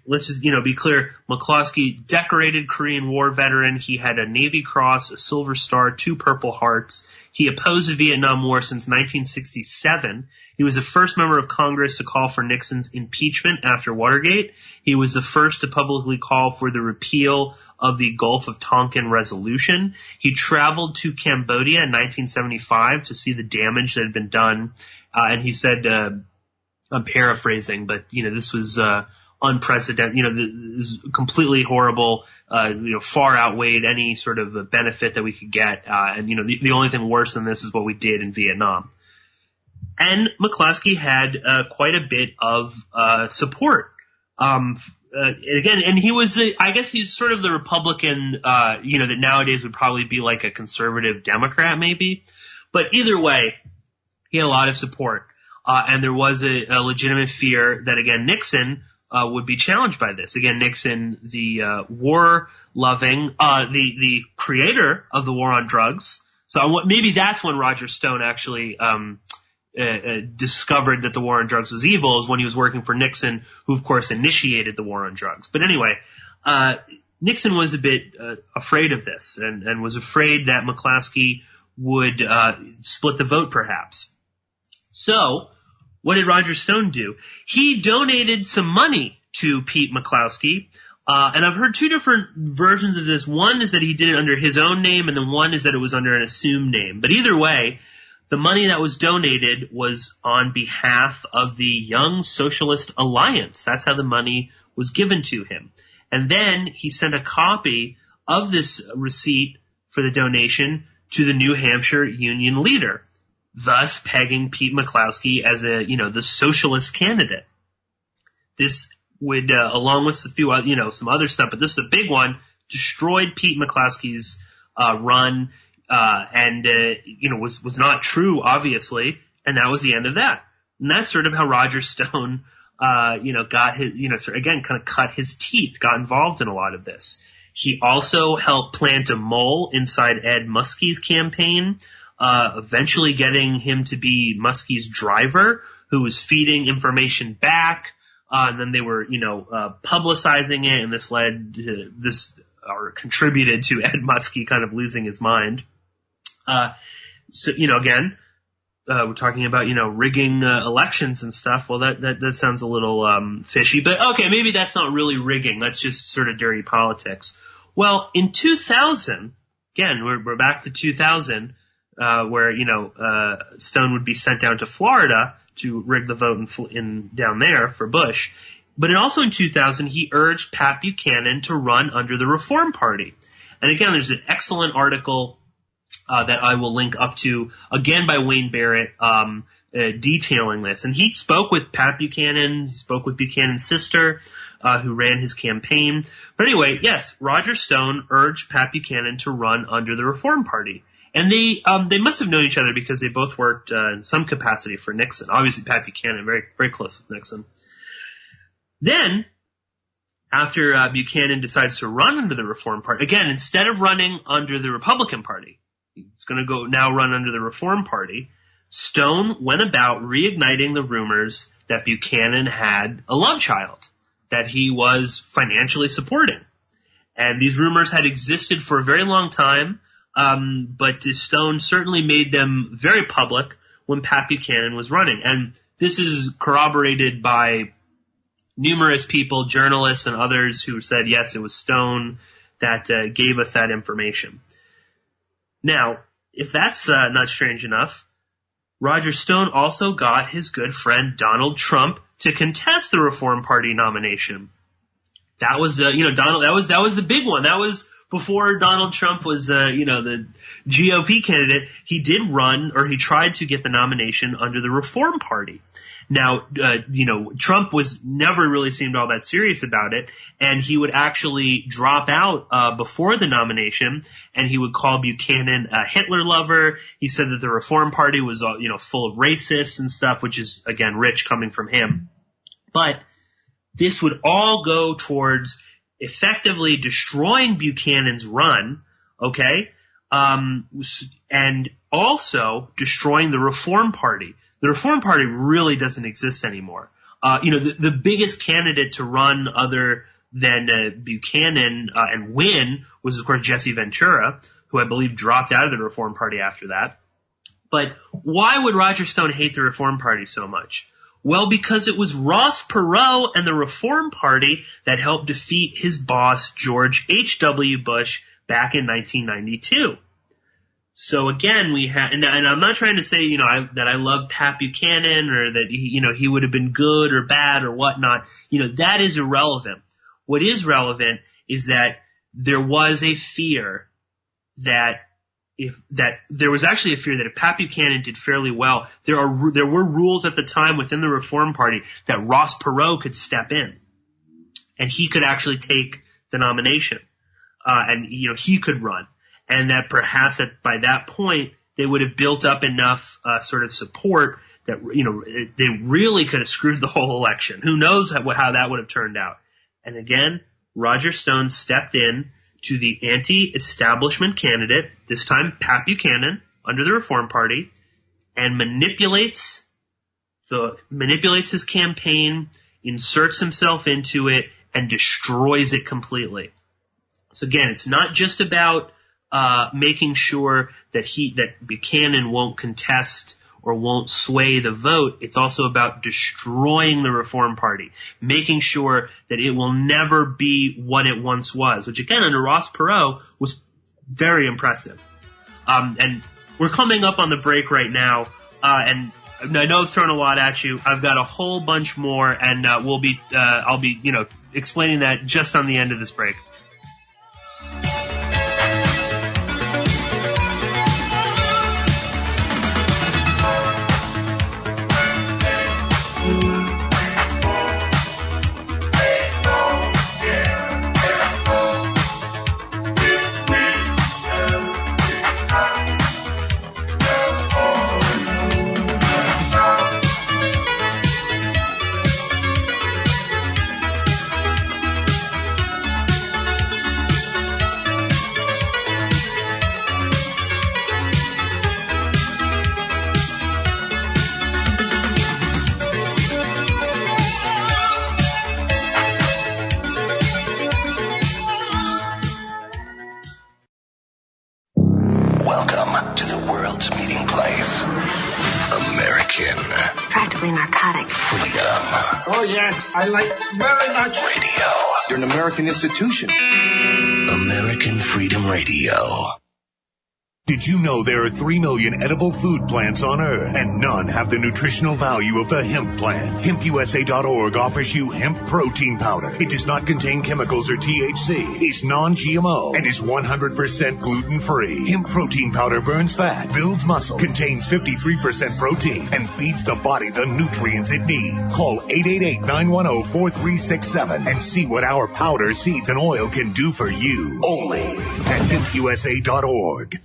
Let's just be clear: McCloskey, decorated Korean War veteran. He had a Navy Cross, a Silver Star, 2 Purple Hearts. He opposed the Vietnam War since 1967. He was the first member of Congress to call for Nixon's impeachment after Watergate. He was the first to publicly call for the repeal of the Gulf of Tonkin Resolution. He traveled to Cambodia in 1975 to see the damage that had been done. And he said, I'm paraphrasing, but, this was unprecedented. This is completely horrible. Far outweighed any sort of benefit that we could get. And the only thing worse than this is what we did in Vietnam. And McCloskey had quite a bit of support. Again, and he was, I guess he's sort of the Republican, that nowadays would probably be like a conservative Democrat maybe. But either way, he had a lot of support. And there was a legitimate fear that, again, Nixon would be challenged by this. Again, Nixon, the war-loving, the creator of the war on drugs. So maybe that's when Roger Stone actually discovered that the war on drugs was evil, is when he was working for Nixon, who, of course, initiated the war on drugs. But anyway, Nixon was a bit afraid of this and was afraid that McCloskey would split the vote, perhaps. So what did Roger Stone do? He donated some money to Pete McCloskey, and I've heard 2 different versions of this. One is that he did it under his own name, and then one is that it was under an assumed name. But either way, the money that was donated was on behalf of the Young Socialist Alliance. That's how the money was given to him. And then he sent a copy of this receipt for the donation to the New Hampshire Union leader. thus pegging Pete McCloskey as the socialist candidate. This would, along with a few, some other stuff, but this is a big one, destroyed Pete McCloskey's run, and was not true, obviously, and that was the end of that. And that's sort of how Roger Stone, got his, again, kind of cut his teeth, got involved in a lot of this. He also helped plant a mole inside Ed Muskie's campaign, eventually getting him to be Muskie's driver, who was feeding information back, and then they were, publicizing it, and this led to this, or contributed to Ed Muskie kind of losing his mind. Again, we're talking about, rigging elections and stuff. Well, that sounds a little fishy, but okay, maybe that's not really rigging. That's just sort of dirty politics. Well, in 2000, again, we're back to 2000, where Stone would be sent down to Florida to rig the vote in down there for Bush. But also in 2000, he urged Pat Buchanan to run under the Reform Party. And again, there's an excellent article that I will link up to, again by Wayne Barrett, detailing this. And he spoke with Pat Buchanan, he spoke with Buchanan's sister, who ran his campaign. But anyway, yes, Roger Stone urged Pat Buchanan to run under the Reform Party. And they must have known each other because they both worked in some capacity for Nixon. Obviously, Pat Buchanan, very, very close with Nixon. Then, after Buchanan decides to run under the Reform Party, again, instead of running under the Republican Party, he's going to go now run under the Reform Party. Stone went about reigniting the rumors that Buchanan had a love child that he was financially supporting. And these rumors had existed for a very long time, but Stone certainly made them very public when Pat Buchanan was running. And this is corroborated by numerous people, journalists and others, who said, yes, it was Stone that gave us that information. Now, if that's not strange enough, Roger Stone also got his good friend Donald Trump to contest the Reform Party nomination. That was, Donald. That was the big one. That was before Donald Trump was, the GOP candidate. He did run, or he tried to get the nomination under the Reform Party. Now, Trump was never really seemed all that serious about it, and he would actually drop out before the nomination, and he would call Buchanan a Hitler lover. He said that the Reform Party was, full of racists and stuff, which is, again, rich coming from him. But this would all go towards effectively destroying Buchanan's run, okay, and also destroying the Reform Party. The Reform Party really doesn't exist anymore. The biggest candidate to run other than Buchanan and win was, of course, Jesse Ventura, who I believe dropped out of the Reform Party after that. But why would Roger Stone hate the Reform Party so much? Well, because it was Ross Perot and the Reform Party that helped defeat his boss, George H.W. Bush, back in 1992. So again, we have, and I'm not trying to say, that I love Pat Buchanan or that he would have been good or bad or whatnot. That is irrelevant. What is relevant is that there was a fear that there was actually a fear that if Pat Buchanan did fairly well, there were rules at the time within the Reform Party that Ross Perot could step in and he could actually take the nomination, and he could run. And that perhaps by that point they would have built up enough sort of support that they really could have screwed the whole election. Who knows how that would have turned out? And again, Roger Stone stepped in to the anti-establishment candidate, this time Pat Buchanan, under the Reform Party, and manipulates his campaign, inserts himself into it, and destroys it completely. So again, it's not just about making sure that Buchanan won't contest or won't sway the vote. It's also about destroying the Reform Party, making sure that it will never be what it once was, which again, under Ross Perot, was very impressive. And we're coming up on the break right now, and I know I've thrown a lot at you. I've got a whole bunch more, and I'll be explaining that just on the end of this break. mostly narcotics. Freedom. Oh, yes, I like very much. Radio. You're an American institution. American Freedom Radio. Did you know there are 3 million edible food plants on Earth, and none have the nutritional value of the hemp plant? HempUSA.org offers you hemp protein powder. It does not contain chemicals or THC, is non-GMO, and is 100% gluten-free. Hemp protein powder burns fat, builds muscle, contains 53% protein, and feeds the body the nutrients it needs. Call 888-910-4367 and see what our powder, seeds, and oil can do for you. Only at HempUSA.org.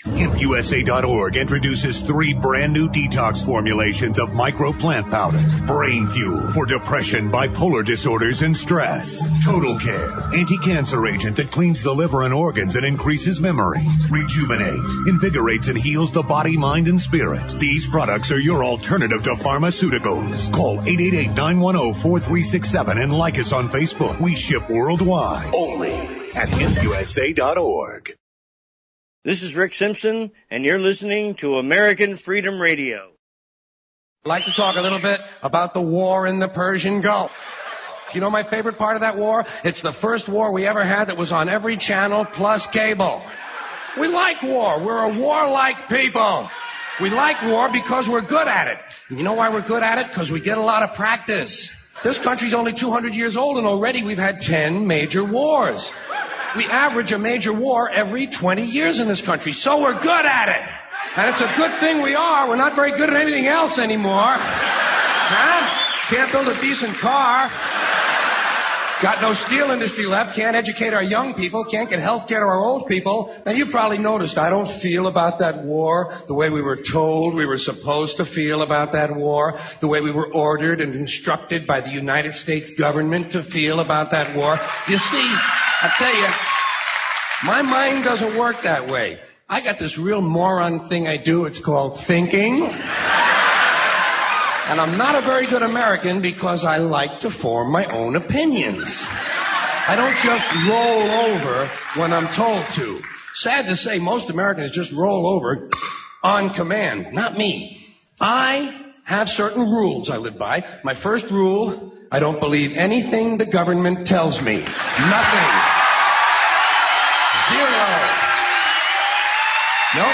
HempUSA.org introduces 3 brand new detox formulations of micro plant powder. Brain Fuel for depression, bipolar disorders, and stress. Total Care, anti-cancer agent that cleans the liver and organs and increases memory. Rejuvenate, invigorates and heals the body, mind, and spirit. These products are your alternative to pharmaceuticals. Call 888-910-4367 and like us on Facebook. We ship worldwide. Only at HempUSA.org. This is Rick Simpson, and you're listening to American Freedom Radio. I'd like to talk a little bit about the war in the Persian Gulf. You know my favorite part of that war? It's the first war we ever had that was on every channel plus cable. We like war. We're a warlike people. We like war because we're good at it. You know why we're good at it? Because we get a lot of practice. This country's only 200 years old, and already we've had 10 major wars. We average a major war every 20 years in this country, so we're good at it. And it's a good thing we are. We're not very good at anything else anymore. Huh? Can't build a decent car. Got no steel industry left. Can't educate our young people. Can't get health care to our old people. Now, you probably noticed I don't feel about that war the way we were told we were supposed to feel about that war, the way we were ordered and instructed by the United States government to feel about that war. You see, I tell you, my mind doesn't work that way. I got this real moron thing I do. It's called thinking. And I'm not a very good American because I like to form my own opinions. I don't just roll over when I'm told to. Sad to say, most Americans just roll over on command. Not me. I have certain rules I live by. My first rule, I don't believe anything the government tells me. Nothing. Zero. Nope.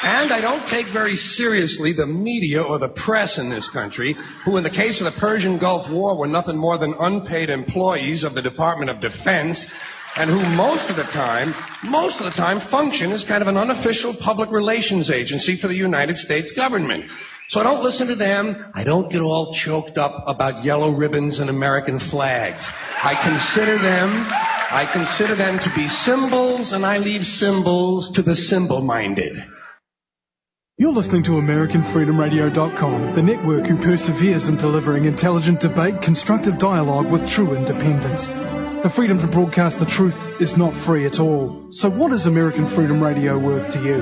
And I don't take very seriously the media or the press in this country, who in the case of the Persian Gulf War were nothing more than unpaid employees of the Department of Defense, and who most of the time function as kind of an unofficial public relations agency for the United States government. So I don't listen to them. I don't get all choked up about yellow ribbons and American flags. I consider them to be symbols, and I leave symbols to the symbol-minded. You're listening to AmericanFreedomRadio.com, the network who perseveres in delivering intelligent debate, constructive dialogue with true independence. The freedom to broadcast the truth is not free at all. So what is American Freedom Radio worth to you?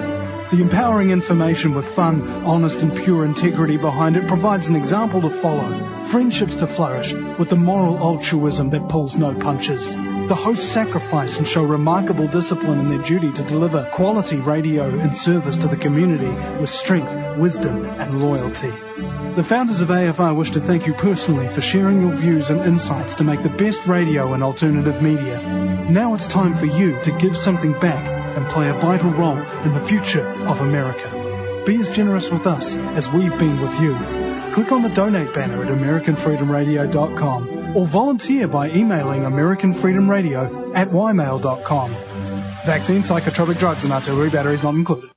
The empowering information with fun, honest and pure integrity behind it provides an example to follow, friendships to flourish, with the moral altruism that pulls no punches. The hosts sacrifice and show remarkable discipline in their duty to deliver quality radio in service to the community with strength, wisdom and loyalty. The founders of AFR wish to thank you personally for sharing your views and insights to make the best radio and alternative media. Now it's time for you to give something back and play a vital role in the future of America. Be as generous with us as we've been with you. Click on the donate banner at AmericanFreedomRadio.com or volunteer by emailing AmericanFreedomRadio@ymail.com. Vaccine, psychotropic drugs and artillery batteries not included.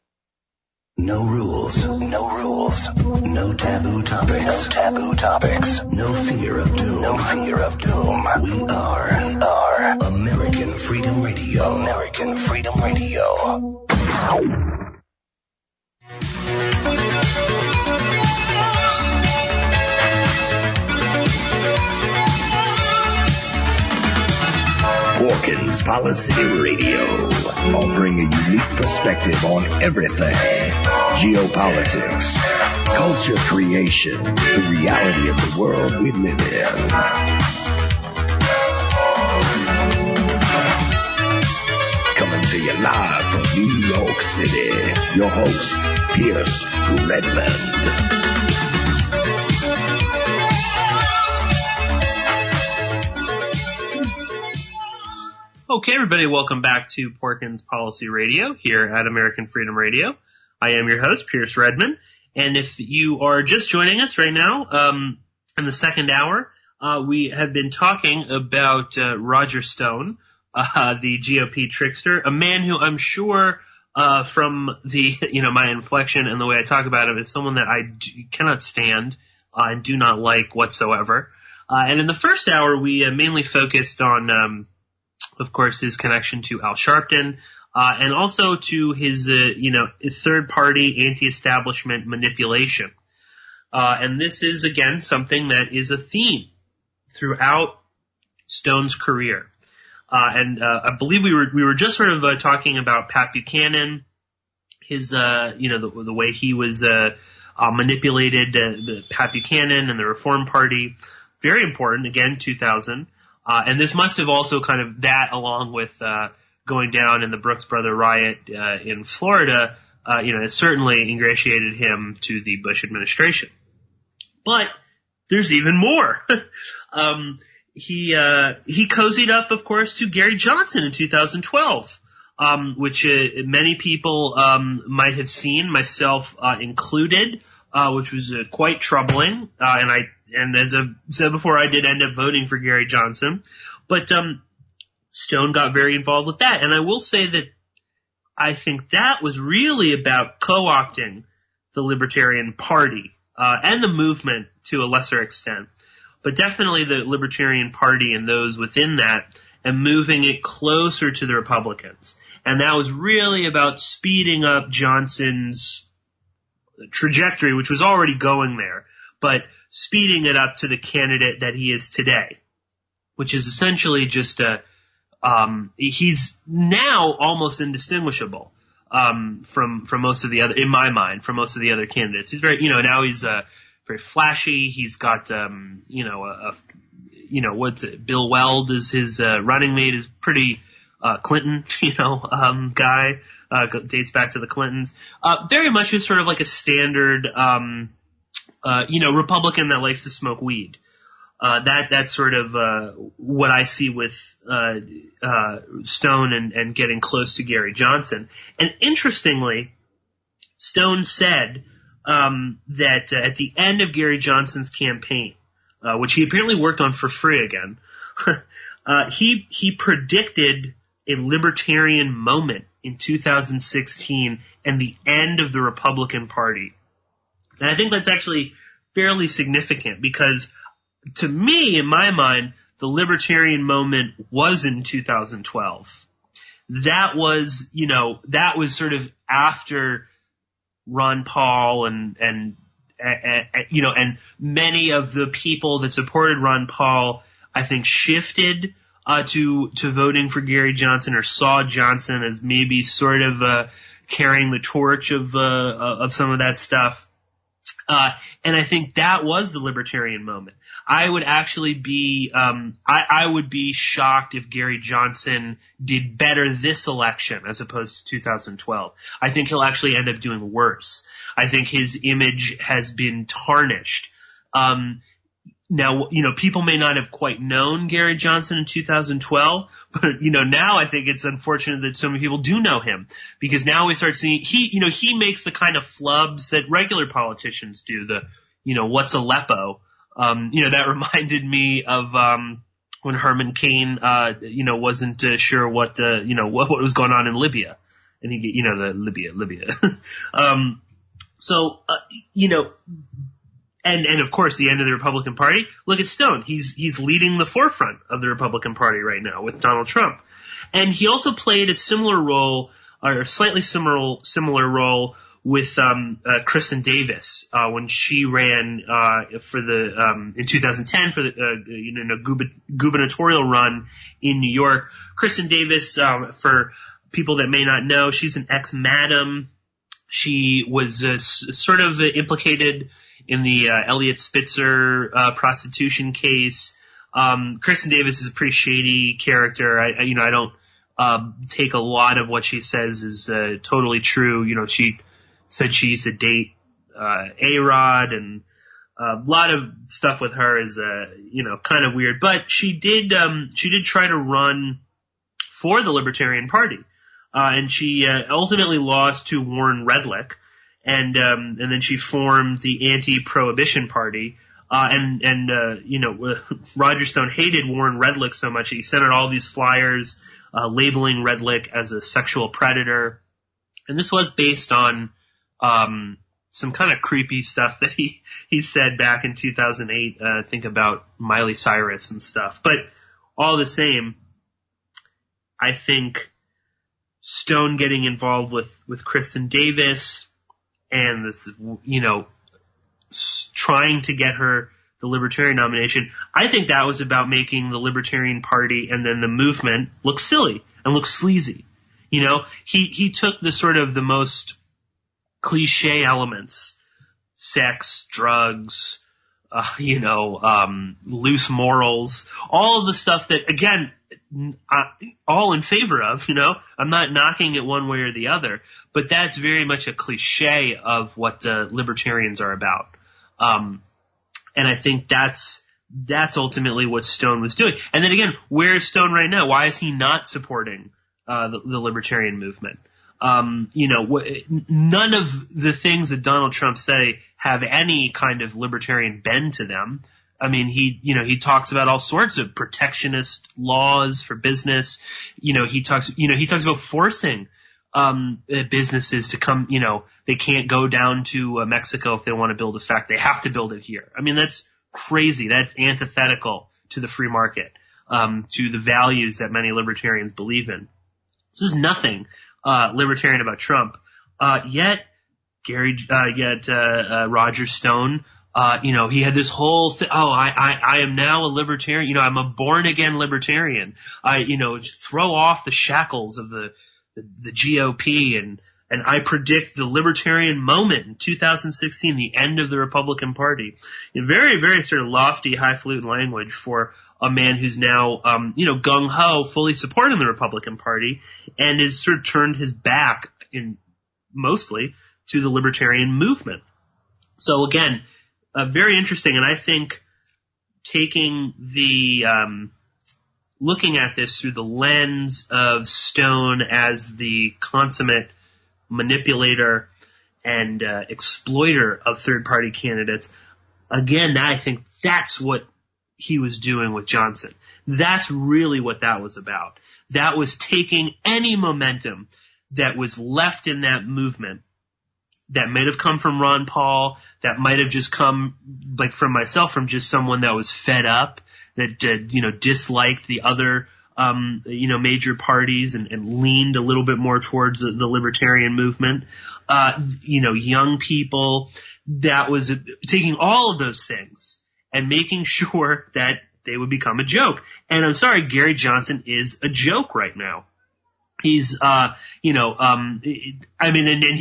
No rules, no rules, no taboo topics, no taboo topics, no fear of doom, no fear of doom. We are American Freedom Radio, American Freedom Radio. Porkins Policy Radio, offering a unique perspective on everything. Geopolitics, culture creation, the reality of the world we live in. Coming to you live from New York City, your host, Pierce Redmond. Okay, everybody, welcome back to Porkins Policy Radio here at American Freedom Radio. I am your host, Pierce Redmond, and if you are just joining us right now, in the second hour, we have been talking about Roger Stone, the GOP trickster, a man who I'm sure from the my inflection and the way I talk about him is someone that I cannot stand and do not like whatsoever. And in the first hour, we mainly focused on of course, his connection to Al Sharpton, and also to his, third-party anti-establishment manipulation. And this is, again, something that is a theme throughout Stone's career. And I believe we were just sort of talking about Pat Buchanan, his, the way he was manipulated Pat Buchanan and the Reform Party. Very important, again, 2000. And this must have also kind of that along with going down in the Brooks Brother riot in Florida, it certainly ingratiated him to the Bush administration. But there's even more. He cozied up, of course, to Gary Johnson in 2012, which many people might have seen, myself included, which was quite troubling. And as I've said before, I did end up voting for Gary Johnson. But Stone got very involved with that. And I will say that I think that was really about co-opting the Libertarian Party and the movement to a lesser extent. But definitely the Libertarian Party and those within that and moving it closer to the Republicans. And that was really about speeding up Johnson's trajectory, which was already going there, but speeding it up to the candidate that he is today, which is essentially just he's now almost indistinguishable from most of the other, in my mind, from most of the other candidates. He's very, now he's very flashy. He's got what's it? Bill Weld is his running mate, is pretty Clinton, guy. Dates back to the Clintons. Very much is sort of like a standard Republican that likes to smoke weed. That's sort of what I see with Stone and getting close to Gary Johnson. And interestingly, Stone said that at the end of Gary Johnson's campaign, which he apparently worked on for free again, he predicted a libertarian moment in 2016 and the end of the Republican Party. And I think that's actually fairly significant because to me, in my mind, the libertarian moment was in 2012. That was, that was sort of after Ron Paul and many of the people that supported Ron Paul, I think, shifted to voting for Gary Johnson or saw Johnson as maybe sort of carrying the torch of some of that stuff. And I think that was the libertarian moment. I would actually be, I would be shocked if Gary Johnson did better this election as opposed to 2012. I think he'll actually end up doing worse. I think his image has been tarnished. Now, people may not have quite known Gary Johnson in 2012, but, now I think it's unfortunate that so many people do know him because now we start seeing, he makes the kind of flubs that regular politicians do, what's Aleppo? That reminded me of, when Herman Cain, wasn't sure what was going on in Libya. And he, Libya. And of course, the end of the Republican Party. Look at Stone. He's leading the forefront of the Republican Party right now with Donald Trump. And he also played a similar role, or a slightly similar role with Kristen Davis when she ran for the in 2010 for the gubernatorial run in New York. Kristen Davis, for people that may not know, she's an ex-madam. She was sort of implicated in the Elliot Spitzer prostitution case. Kristen Davis is a pretty shady character. I don't take a lot of what she says is totally true. You know, she said she used to date A-Rod, and a lot of stuff with her is kind of weird. But she did try to run for the Libertarian Party, and she ultimately lost to Warren Redlick, and then she formed the Anti-Prohibition Party. Roger Stone hated Warren Redlick so much he sent out all these flyers labeling Redlick as a sexual predator. And this was based on some kind of creepy stuff that he said back in 2008, I think about Miley Cyrus and stuff. But all the same, I think Stone getting involved with Kristen Davis and this, trying to get her the Libertarian nomination, I think that was about making the Libertarian Party and then the movement look silly and look sleazy. You know, he took the sort of the most cliche elements, sex, drugs, loose morals, all of the stuff that, again, all in favor of, I'm not knocking it one way or the other, but that's very much a cliche of what libertarians are about. And I think that's ultimately what Stone was doing. And then again, where is Stone right now? Why is he not supporting the libertarian movement? None of the things that Donald Trump say have any kind of libertarian bend to them. I mean, he talks about all sorts of protectionist laws for business. He talks about forcing businesses to come, they can't go down to Mexico if they want to build a factory. They have to build it here. I mean, that's crazy. That's antithetical to the free market, to the values that many libertarians believe in. This is nothing libertarian about Trump. Yet Roger Stone, he had this whole thing. Oh, I am now a libertarian. I'm a born again libertarian. Throw off the shackles of the GOP and I predict the libertarian moment in 2016, the end of the Republican Party. In very, very sort of lofty, highfalutin language for a man who's now, gung-ho, fully supporting the Republican Party and has sort of turned his back mostly to the libertarian movement. So again, very interesting. And I think taking looking at this through the lens of Stone as the consummate manipulator and exploiter of third-party candidates, again, I think that's what he was doing with Johnson. That's really what that was about. That was taking any momentum that was left in that movement that might have come from Ron Paul, that might have just come, like from myself, from just someone that was fed up, that disliked the other major parties and leaned a little bit more towards the libertarian movement. Young people, that was taking all of those things and making sure that they would become a joke. And I'm sorry, Gary Johnson is a joke right now. He's, and he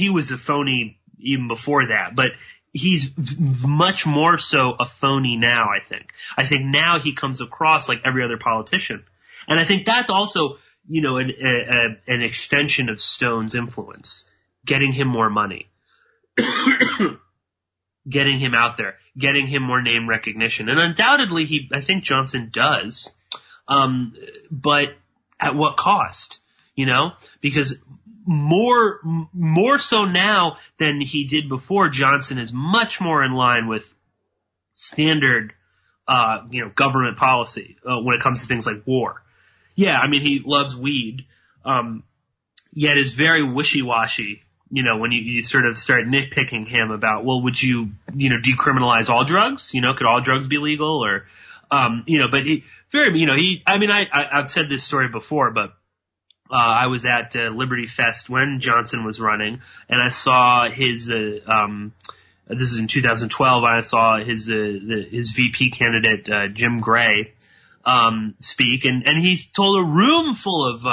was a phony even before that, but he's much more so a phony now, I think. I think now he comes across like every other politician. And I think that's also, an extension of Stone's influence, getting him more money, getting him out there, getting him more name recognition. And undoubtedly I think Johnson does. But at what cost? Because more so now than he did before, Johnson is much more in line with standard, government policy, when it comes to things like war. Yeah, I mean, he loves weed, yet is very wishy-washy, when you sort of start nitpicking him about, well, would you, decriminalize all drugs? Could all drugs be legal? Or, but I've said this story before, but I was at Liberty Fest when Johnson was running, and I saw his, this is in 2012, I saw his VP candidate, Jim Gray, speak, and he told a room full of,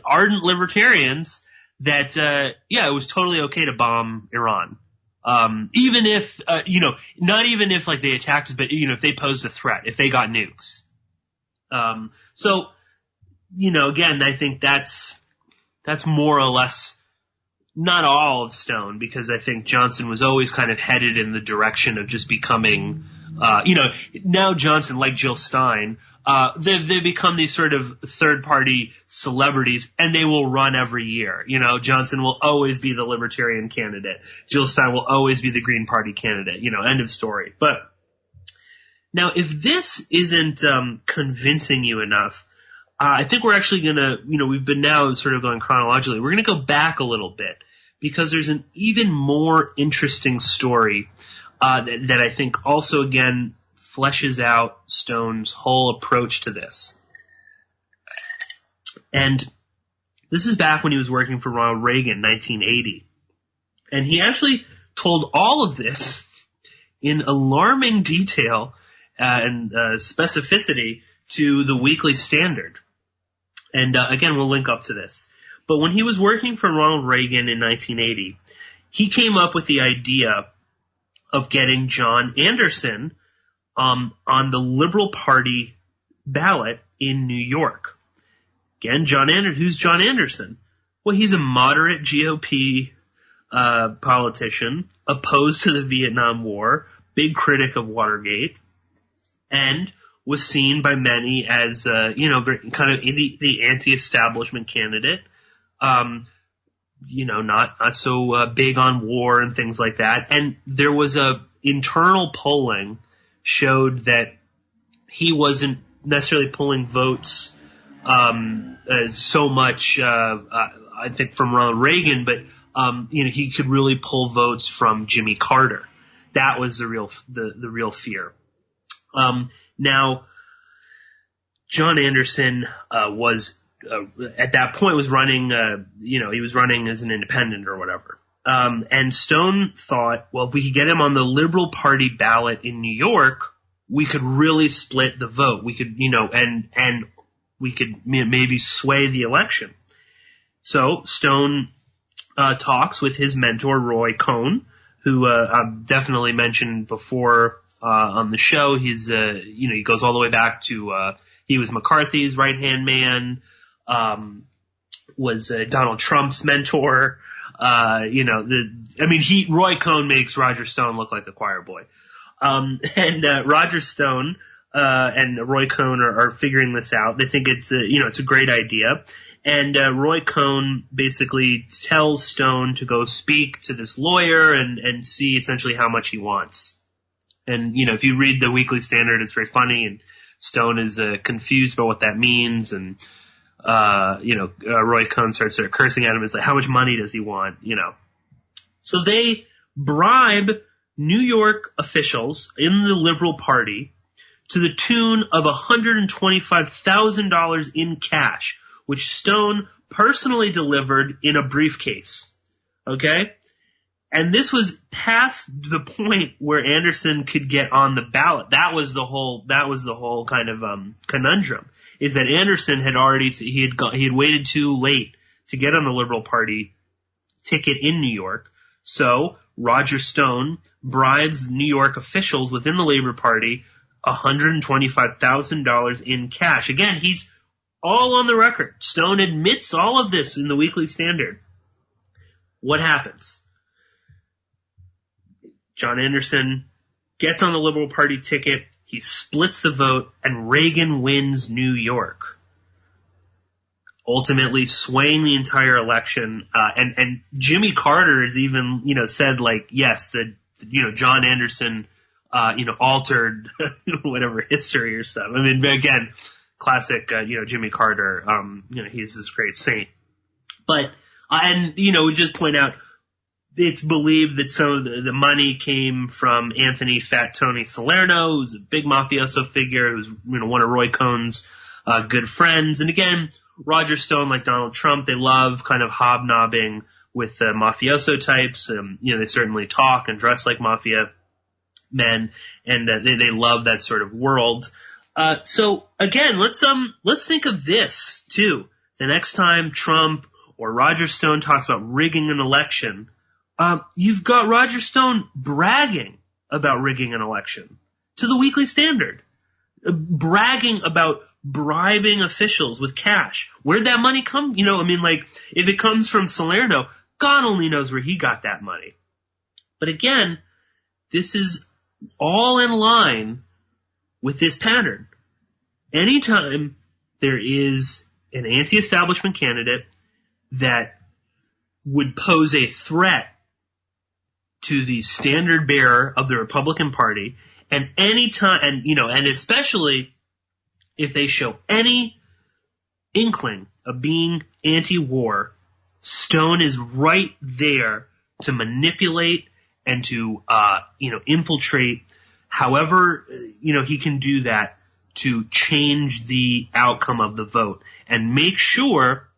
ardent libertarians that, it was totally okay to bomb Iran. Even if, not even if like they attacked us, but, if they posed a threat, if they got nukes. So, again, I think that's more or less not all of Stone, because I think Johnson was always kind of headed in the direction of just becoming, now Johnson, like Jill Stein, they've become these sort of third-party celebrities, and they will run every year. Johnson will always be the Libertarian candidate. Jill Stein will always be the Green Party candidate. End of story. But now, if this isn't convincing you enough, I think we're actually going to, we've been now sort of going chronologically. We're going to go back a little bit, because there's an even more interesting story that I think also, again, fleshes out Stone's whole approach to this. And this is back when he was working for Ronald Reagan, 1980. And he actually told all of this in alarming detail and specificity to the Weekly Standard. And again, we'll link up to this. But when he was working for Ronald Reagan in 1980, he came up with the idea of getting John Anderson on the Liberal Party ballot in New York. Again, who's John Anderson? Well, he's a moderate GOP politician, opposed to the Vietnam War, big critic of Watergate, and was seen by many as, kind of the anti-establishment candidate. Not so big on war and things like that. And there was internal polling showed that he wasn't necessarily pulling votes so much, I think, from Ronald Reagan, but he could really pull votes from Jimmy Carter. That was the real fear. Now, John Anderson was at that point was running, he was running as an independent or whatever. And Stone thought, well, if we could get him on the Liberal Party ballot in New York, we could really split the vote. We could, and we could maybe sway the election. So Stone talks with his mentor, Roy Cohn, who I've definitely mentioned before on the show. He's, he goes all the way back to he was McCarthy's right-hand man, was Donald Trump's mentor. Roy Cohn makes Roger Stone look like a choir boy. Roger Stone and Roy Cohn are figuring this out. They think it's a great idea. And Roy Cohn basically tells Stone to go speak to this lawyer and see essentially how much he wants. And, if you read the Weekly Standard, it's very funny, and Stone is confused about what that means, and Roy Cohn starts cursing at him. It's like, how much money does he want? So they bribe New York officials in the Liberal Party to the tune of $125,000 in cash, which Stone personally delivered in a briefcase. Okay? And this was past the point where Anderson could get on the ballot. That was the whole kind of conundrum. Is that Anderson had already he had waited too late to get on the Liberal Party ticket in New York. So Roger Stone bribes New York officials within the Labor Party $125,000 in cash. Again, he's all on the record. Stone admits all of this in the Weekly Standard. What happens? John Anderson gets on the Liberal Party ticket. He splits the vote, and Reagan wins New York, ultimately swaying the entire election. And Jimmy Carter has even, said like, yes, that, John Anderson, altered whatever history or stuff. I mean, again, classic, Jimmy Carter. He's this great saint. But we just point out, it's believed that some of the money came from Anthony Fat Tony Salerno, who's a big mafioso figure, who's one of Roy Cohn's good friends. And again, Roger Stone, like Donald Trump, they love kind of hobnobbing with mafioso types. They certainly talk and dress like mafia men, and they love that sort of world. So again, let's think of this too. The next time Trump or Roger Stone talks about rigging an election, you've got Roger Stone bragging about rigging an election to the Weekly Standard, bragging about bribing officials with cash. Where'd that money come? If it comes from Salerno, God only knows where he got that money. But again, this is all in line with this pattern. Anytime there is an anti-establishment candidate that would pose a threat to the standard bearer of the Republican Party, and especially if they show any inkling of being anti-war, Stone is right there to manipulate and to, infiltrate however, he can do that to change the outcome of the vote and make sure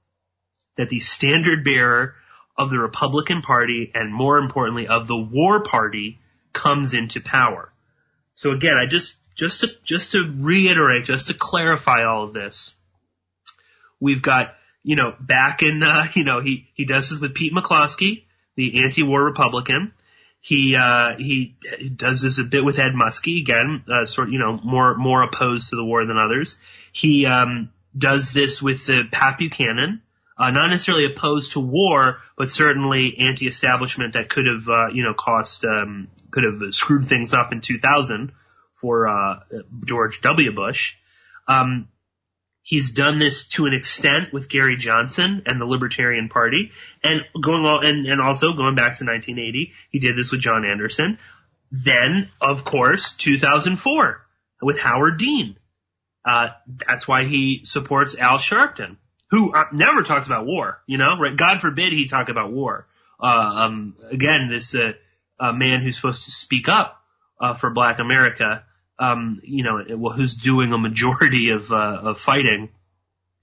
that the standard bearer of the Republican Party and, more importantly, of the war party comes into power. So again, just to reiterate, just to clarify all of this, we've got, back in, he does this with Pete McCloskey, the anti-war Republican. He does this a bit with Ed Muskie, again, more opposed to the war than others. He, does this with Pat Buchanan, not necessarily opposed to war, but certainly anti-establishment that could have, could have screwed things up in 2000 for, George W. Bush. He's done this to an extent with Gary Johnson and the Libertarian Party, and also going back to 1980, he did this with John Anderson. Then, of course, 2004 with Howard Dean. That's why he supports Al Sharpton, who never talks about war, right? God forbid he talk about war. Again, this man who's supposed to speak up for Black America, who's doing a majority of fighting,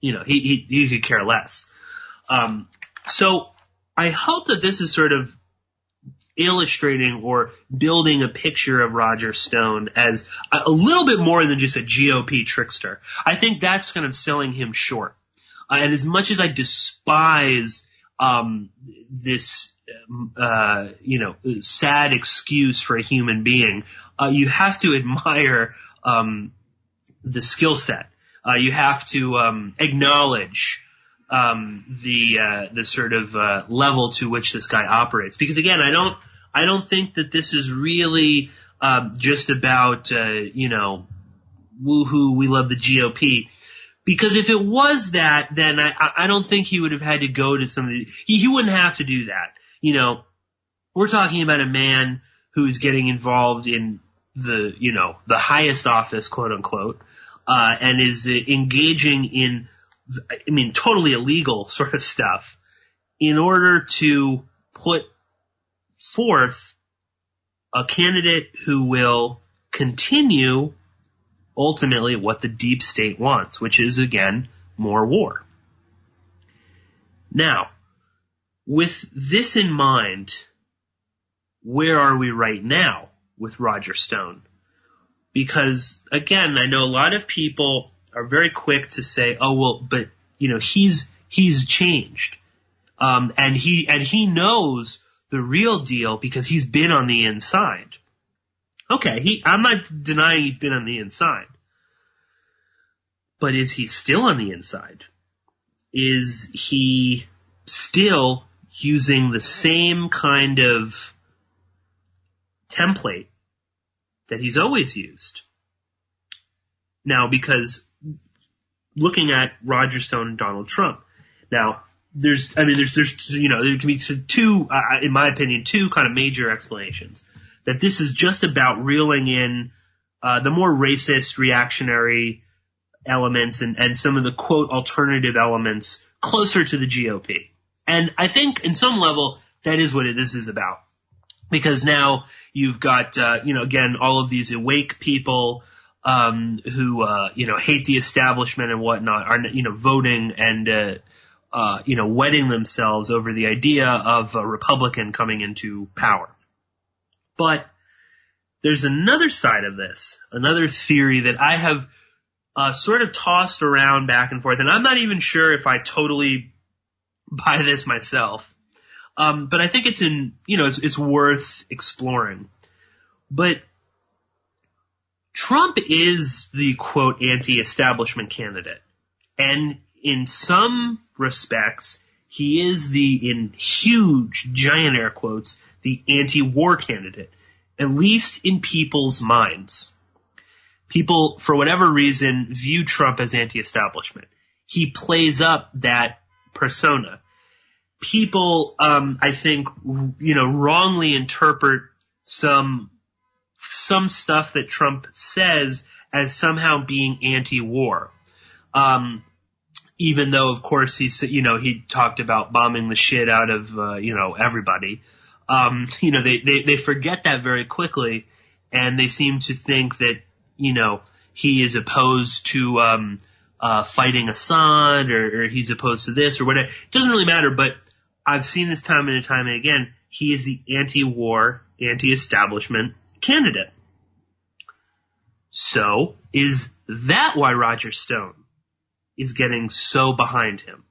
he could care less. So I hope that this is sort of illustrating or building a picture of Roger Stone as a little bit more than just a GOP trickster. I think that's kind of selling him short. And as much as I despise this sad excuse for a human being, you have to admire the skill set. You have to acknowledge the sort of level to which this guy operates. Because again, I don't think that this is really just about woohoo, we love the GOP. Because if it was that, then I don't think he would have had to go to some of the, he wouldn't have to do that. We're talking about a man who's getting involved in the highest office, quote unquote, and is engaging in, totally illegal sort of stuff in order to put forth a candidate who will continue ultimately what the deep state wants, which is, again, more war. Now, with this in mind, where are we right now with Roger Stone? Because, again, I know a lot of people are very quick to say, oh, well, but, he's changed. And he knows the real deal because he's been on the inside. Okay, I'm not denying he's been on the inside. But is he still on the inside? Is he still using the same kind of template that he's always used? Now, because looking at Roger Stone and Donald Trump, now there can be two, in my opinion, two kind of major explanations. That this is just about reeling in the more racist, reactionary elements and some of the, quote, alternative elements closer to the GOP. And I think, in some level, that is what this is about. Because now you've got, again, all of these awake people who, hate the establishment and whatnot, are, voting and, wedding themselves over the idea of a Republican coming into power. But there's another side of this, another theory that I have sort of tossed around back and forth, and I'm not even sure if I totally buy this myself. But I think it's worth exploring. But Trump is the, quote, anti-establishment candidate. And in some respects, he is the, in huge, giant air quotes, the anti-war candidate, at least in people's minds. People, for whatever reason, view Trump as anti-establishment. He plays up that persona. People, I think, wrongly interpret some stuff that Trump says as somehow being anti-war. Even though, of course, he talked about bombing the shit out of, everybody. They forget that very quickly, and they seem to think that, he is opposed to, fighting Assad, or he's opposed to this, or whatever. It doesn't really matter, but I've seen this time and time and again. He is the anti-war, anti-establishment candidate. So, is that why Roger Stone is getting so behind him?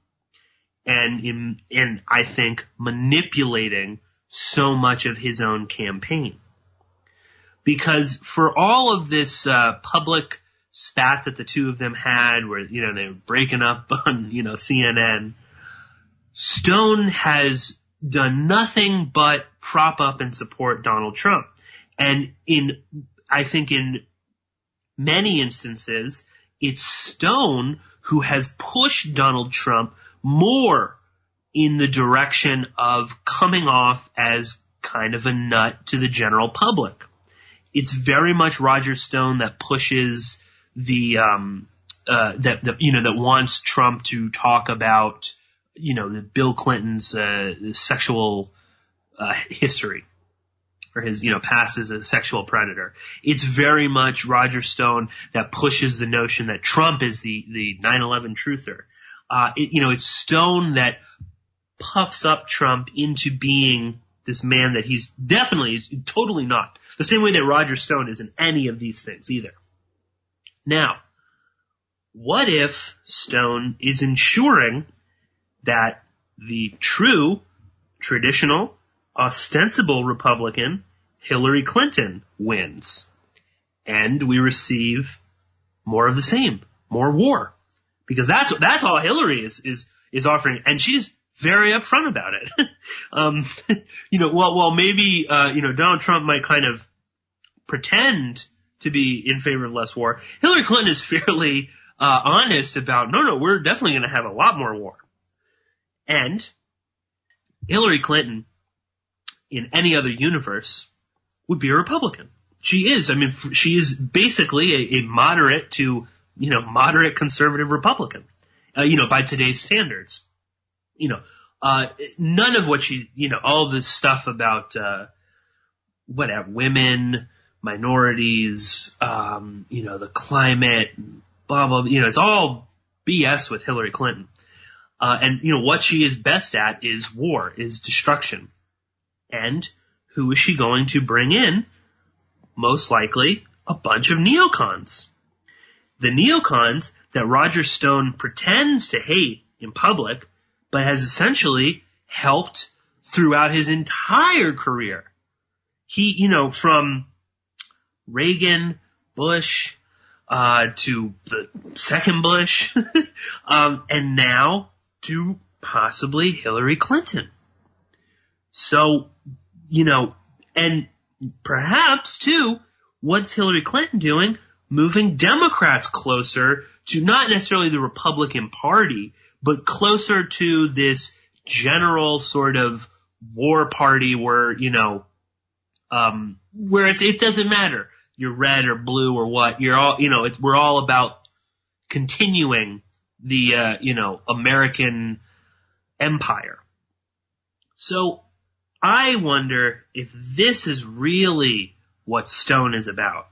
And I think manipulating so much of his own campaign? Because for all of this public spat that the two of them had, where they were breaking up on CNN, Stone has done nothing but prop up and support Donald Trump. And I think in many instances, it's Stone who has pushed Donald Trump more in the direction of coming off as kind of a nut to the general public. It's very much Roger Stone that pushes that wants Trump to talk about, Bill Clinton's sexual history, or his, past as a sexual predator. It's very much Roger Stone that pushes the notion that Trump is the 9/11 truther. It's Stone that puffs up Trump into being this man that he's totally not. The same way that Roger Stone isn't any of these things either. Now, what if Stone is ensuring that the true, traditional, ostensible Republican Hillary Clinton wins, and we receive more of the same, more war? Because that's all Hillary is offering, and she's very upfront about it. Well, maybe, Donald Trump might kind of pretend to be in favor of less war. Hillary Clinton is fairly, honest about, no, we're definitely going to have a lot more war. And Hillary Clinton, in any other universe, would be a Republican. She is. I mean, she is basically a moderate to, moderate conservative Republican, by today's standards. None of what she, all this stuff about, women, minorities, the climate, blah, blah, it's all BS with Hillary Clinton. And what she is best at is war, is destruction. And who is she going to bring in? Most likely a bunch of neocons. The neocons that Roger Stone pretends to hate in public, but has essentially helped throughout his entire career. He, from Reagan, Bush, to the second Bush, and now to possibly Hillary Clinton. So, and perhaps too, what's Hillary Clinton doing? Moving Democrats closer to not necessarily the Republican Party, but closer to this general sort of war party where, where it doesn't matter. You're red or blue or what. You're all, we're all about continuing the, American empire. So I wonder if this is really what Stone is about.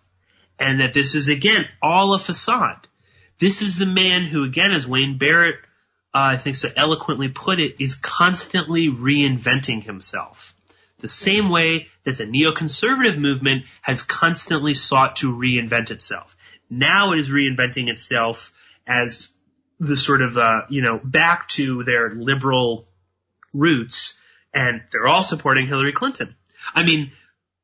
And that this is, again, all a facade. This is the man who, again, as Wayne Barrett, I think so eloquently put it, is constantly reinventing himself. The same way that the neoconservative movement has constantly sought to reinvent itself. Now it is reinventing itself as the sort of, back to their liberal roots, and they're all supporting Hillary Clinton. I mean,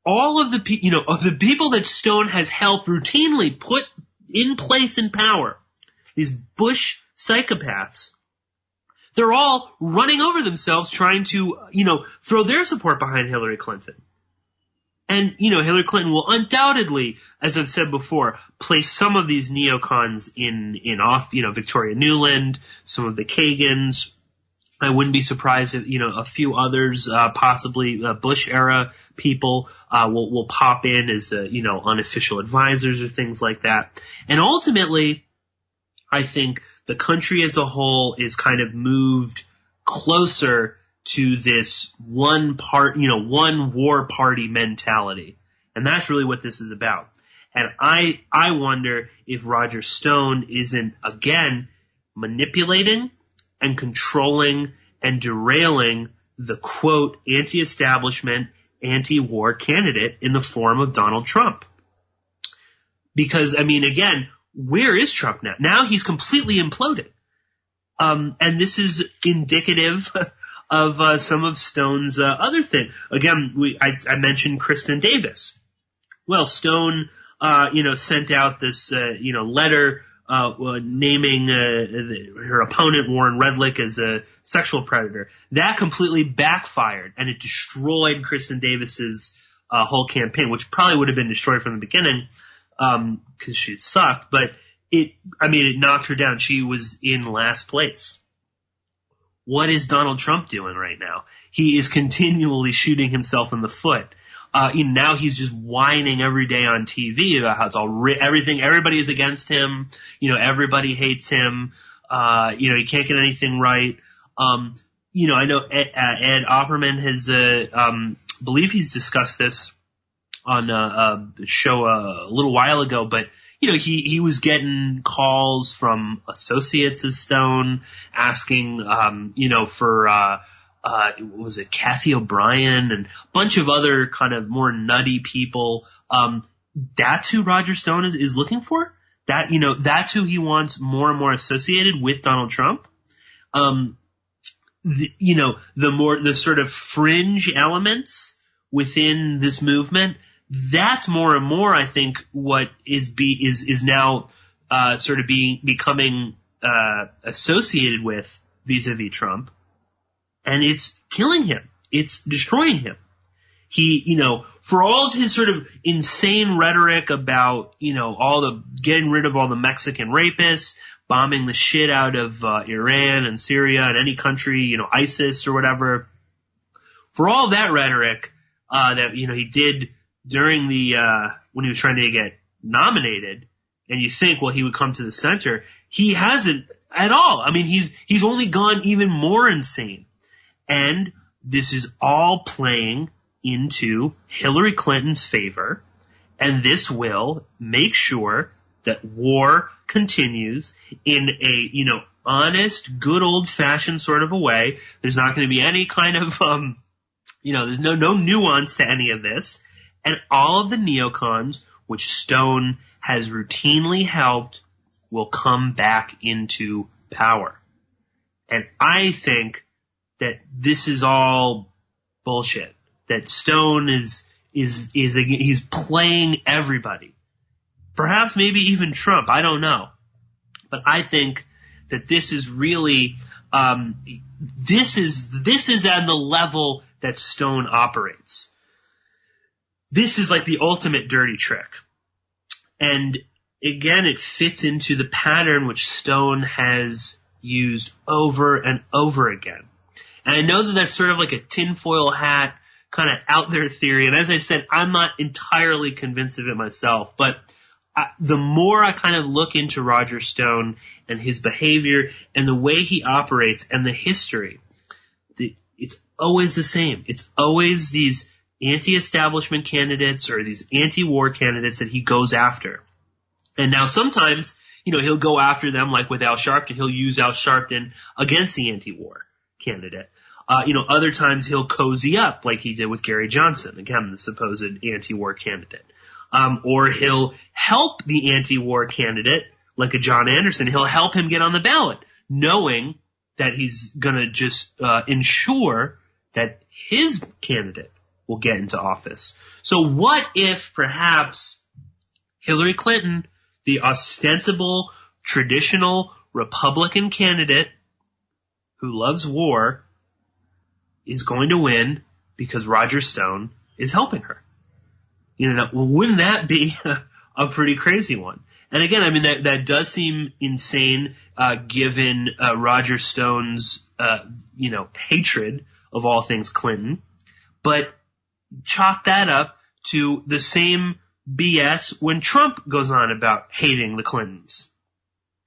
all of the of the people that Stone has helped routinely put in place in power, these Bush psychopaths, they're all running over themselves trying to, throw their support behind Hillary Clinton. And, Hillary Clinton will undoubtedly, as I've said before, place some of these neocons in off, Victoria Nuland, some of the Kagans. I wouldn't be surprised if, a few others, possibly Bush era people, will pop in as, unofficial advisors or things like that. And ultimately, I think the country as a whole is kind of moved closer to this one war party mentality. And that's really what this is about. And I wonder if Roger Stone isn't, again, manipulating and controlling and derailing the, quote, anti-establishment, anti-war candidate in the form of Donald Trump. Because, again, where is Trump now? Now he's completely imploded. And this is indicative of some of Stone's other thing. Again, I mentioned Kristen Davis. Well, Stone, sent out this, letter naming her opponent, Warren Redlick, as a sexual predator. That completely backfired, and it destroyed Kristen Davis's whole campaign, which probably would have been destroyed from the beginning because she sucked. But it knocked her down. She was in last place. What is Donald Trump doing right now? He is continually shooting himself in the foot. Now he's just whining every day on TV about how it's all everything. Everybody is against him. Everybody hates him. He can't get anything right. I know Ed Opperman has, believe he's discussed this on a show a little while ago, but he was getting calls from associates of Stone asking, for, was it Kathy O'Brien and a bunch of other kind of more nutty people. That's who Roger Stone is looking for. That's who he wants more and more associated with Donald Trump. The sort of fringe elements within this movement, that's more and more, I think, what is now sort of becoming associated with vis-a-vis Trump, and it's killing him. It's destroying him. He, for all of his sort of insane rhetoric about, getting rid of all the Mexican rapists, bombing the shit out of Iran and Syria and any country, ISIS or whatever, for all that rhetoric that he did during the when he was trying to get nominated, and you think, well, he would come to the center. He hasn't at all. He's only gone even more insane. And this is all playing into Hillary Clinton's favor, and this will make sure that war continues in a, honest, good old-fashioned sort of a way. There's not going to be any kind of, there's no nuance to any of this. And all of the neocons, which Stone has routinely helped, will come back into power. And I think that this is all bullshit. That Stone he's playing everybody. Perhaps maybe even Trump, I don't know. But I think that this is really, this is at the level that Stone operates. This is like the ultimate dirty trick. And again, it fits into the pattern which Stone has used over and over again. And I know that that's sort of like a tinfoil hat kind of out there theory. And as I said, I'm not entirely convinced of it myself. But the more I kind of look into Roger Stone and his behavior and the way he operates and the history, it's always the same. It's always these anti-establishment candidates or these anti-war candidates that he goes after. And now sometimes, he'll go after them like with Al Sharpton. He'll use Al Sharpton against the anti-war candidate. Other times he'll cozy up like he did with Gary Johnson, again, the supposed anti-war candidate. Or he'll help the anti-war candidate like a John Anderson. He'll help him get on the ballot, knowing that he's going to just ensure that his candidate will get into office. So what if perhaps Hillary Clinton, the ostensible, traditional Republican candidate who loves war, is going to win because Roger Stone is helping her? Well, wouldn't that be a pretty crazy one? And again, I mean, that does seem insane, given Roger Stone's, hatred of all things Clinton. But chalk that up to the same BS when Trump goes on about hating the Clintons.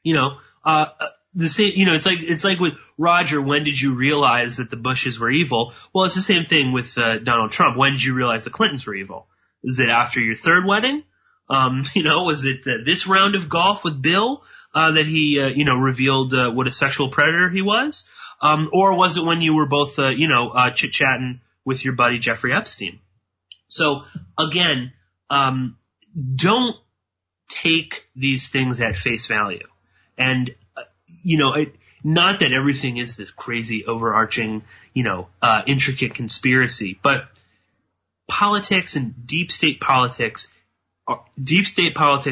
The same, it's like with Roger, when did you realize that the Bushes were evil? Well, it's the same thing with Donald Trump. When did you realize the Clintons were evil? Is it after your third wedding? Was it this round of golf with Bill that he, revealed what a sexual predator he was? Or was it when you were both, chit-chatting with your buddy Jeffrey Epstein? So, again, don't take these things at face value. And, not that everything is this crazy, overarching, intricate conspiracy, but politics and deep state politics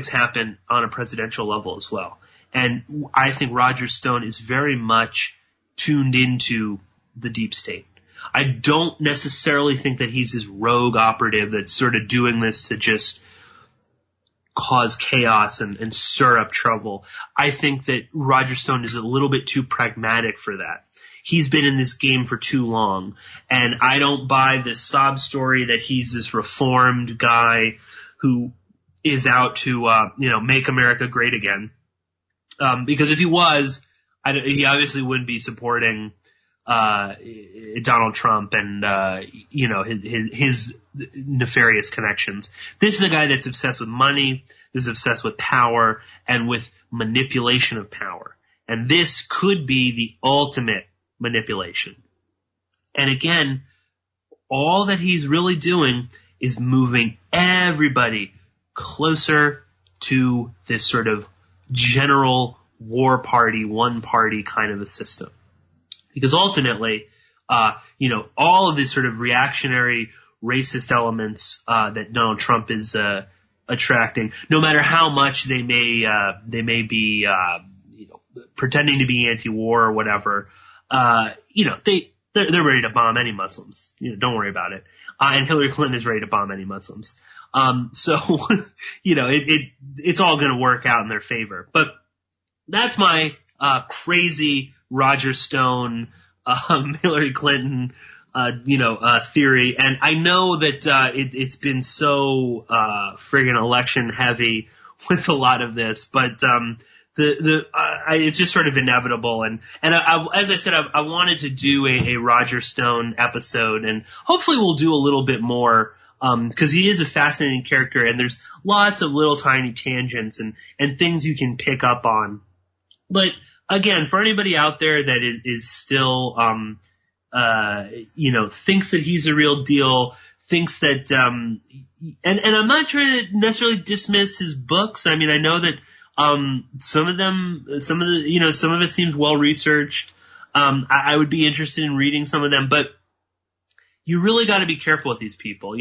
happen on a presidential level as well. And I think Roger Stone is very much tuned into the deep state. I don't necessarily think that he's this rogue operative that's sort of doing this to just cause chaos and stir up trouble. I think that Roger Stone is a little bit too pragmatic for that. He's been in this game for too long, and I don't buy this sob story that he's this reformed guy who is out to, make America great again. Because if he was, he obviously wouldn't be supporting Donald Trump and his nefarious connections. This is a guy that's obsessed with money, is obsessed with power, and with manipulation of power. And this could be the ultimate manipulation. And again, all that he's really doing is moving everybody closer to this sort of general war party, one party kind of a system. Because ultimately, all of these sort of reactionary, racist elements that Donald Trump is attracting, no matter how much they may be pretending to be anti-war or whatever, they're ready to bomb any Muslims. Don't worry about it. And Hillary Clinton is ready to bomb any Muslims. It's all going to work out in their favor. But that's my crazy Roger Stone, Hillary Clinton, theory. And I know that it's been so friggin' election heavy with a lot of this, but it's just sort of inevitable. And as I said, I wanted to do a Roger Stone episode, and hopefully we'll do a little bit more. Because he is a fascinating character, and there's lots of little tiny tangents and things you can pick up on. But again, for anybody out there that is still, thinks that he's a real deal, thinks that, and I'm not trying to necessarily dismiss his books. I mean, I know that, some of it seems well researched. I would be interested in reading some of them, but you really got to be careful with these people,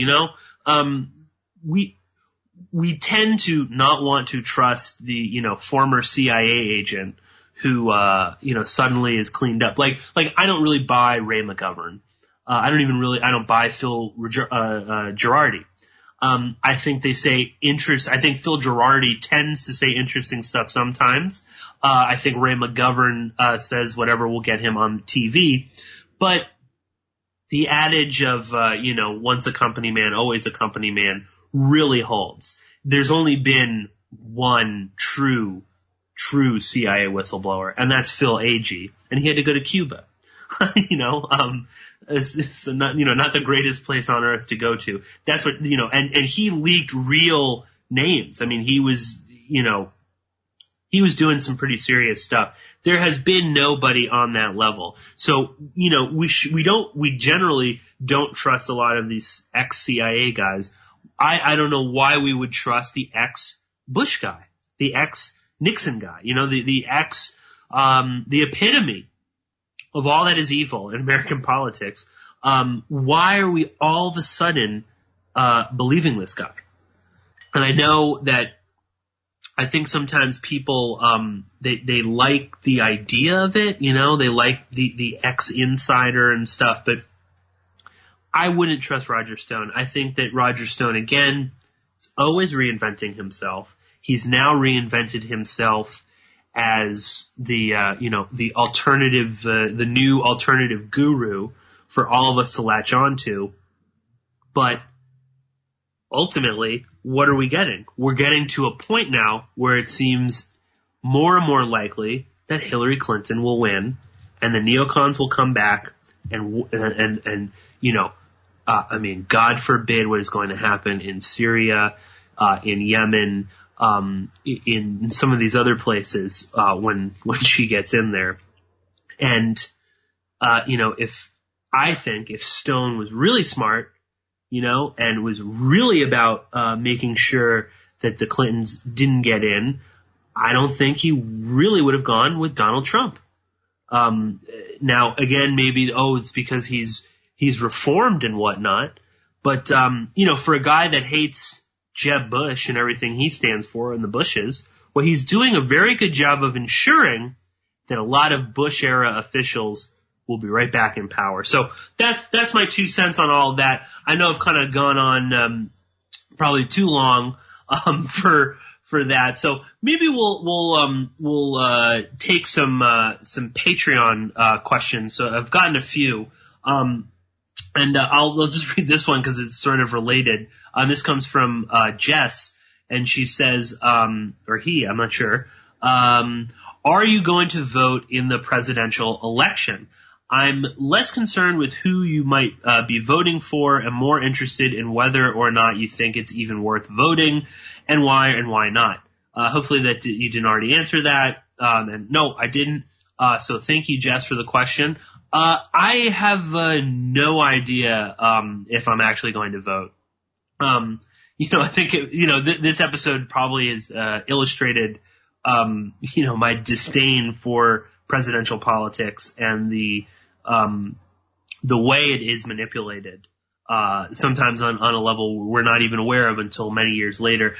we tend to not want to trust the, former CIA agent who, suddenly is cleaned up. Like I don't really buy Ray McGovern. I don't buy Phil Girardi. I think they say I think Phil Girardi tends to say interesting stuff sometimes. I think Ray McGovern, says whatever will get him on TV, but the adage of, once a company man, always a company man really holds. There's only been one true CIA whistleblower, and that's Phil Agee, and he had to go to Cuba. It's not the greatest place on earth to go to. That's what, and he leaked real names. I mean, he was doing some pretty serious stuff. There has been nobody on that level. So, we generally don't trust a lot of these ex-CIA guys. I don't know why we would trust the ex-Bush guy, the ex-Nixon guy, the epitome of all that is evil in American politics. Why are we all of a sudden believing this guy? And I know that I think sometimes people they like the idea of it, you know, they like the ex-insider and stuff, but I wouldn't trust Roger Stone. I think that Roger Stone, again, is always reinventing himself. He's now reinvented himself as the alternative, the new alternative guru for all of us to latch onto. But ultimately, what are we getting? We're getting to a point now where it seems more and more likely that Hillary Clinton will win, and the neocons will come back, and you know, I mean, God forbid what is going to happen in Syria, in Yemen, in some of these other places when she gets in there. And you know, if Stone was really smart, you know, and was really about making sure that the Clintons didn't get in, I don't think he really would have gone with Donald Trump. Now, again, maybe, it's because he's reformed and whatnot, but, you know, for a guy that hates Jeb Bush and everything he stands for and the Bushes, well, he's doing a very good job of ensuring that a lot of Bush-era officials will be right back in power. So that's my 2 cents on all of that. I know I've kind of gone on probably too long for that. So maybe we'll take some Patreon questions. So I've gotten a few. And I'll just read this one because it's sort of related. This comes from Jess, and she says, or he, I'm not sure. Are you going to vote in the presidential election? I'm less concerned with who you might be voting for and more interested in whether or not you think it's even worth voting and why not. Hopefully that you didn't already answer that. And no, I didn't. So thank you, Jess, for the question. I have no idea if I'm actually going to vote. You know, I think this episode probably is illustrated you know, my disdain for presidential politics and the way it is manipulated, sometimes on a level we're not even aware of until many years later.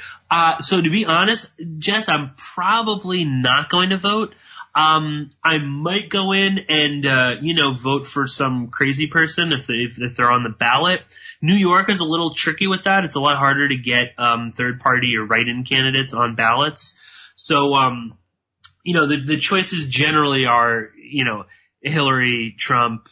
So to be honest, Jess, I'm probably not going to vote. I might go in and, you know, vote for some crazy person if they're on the ballot. New York is a little tricky with that. It's a lot harder to get, third party or write-in candidates on ballots. So, you know, the choices generally are, you know, Hillary, Trump,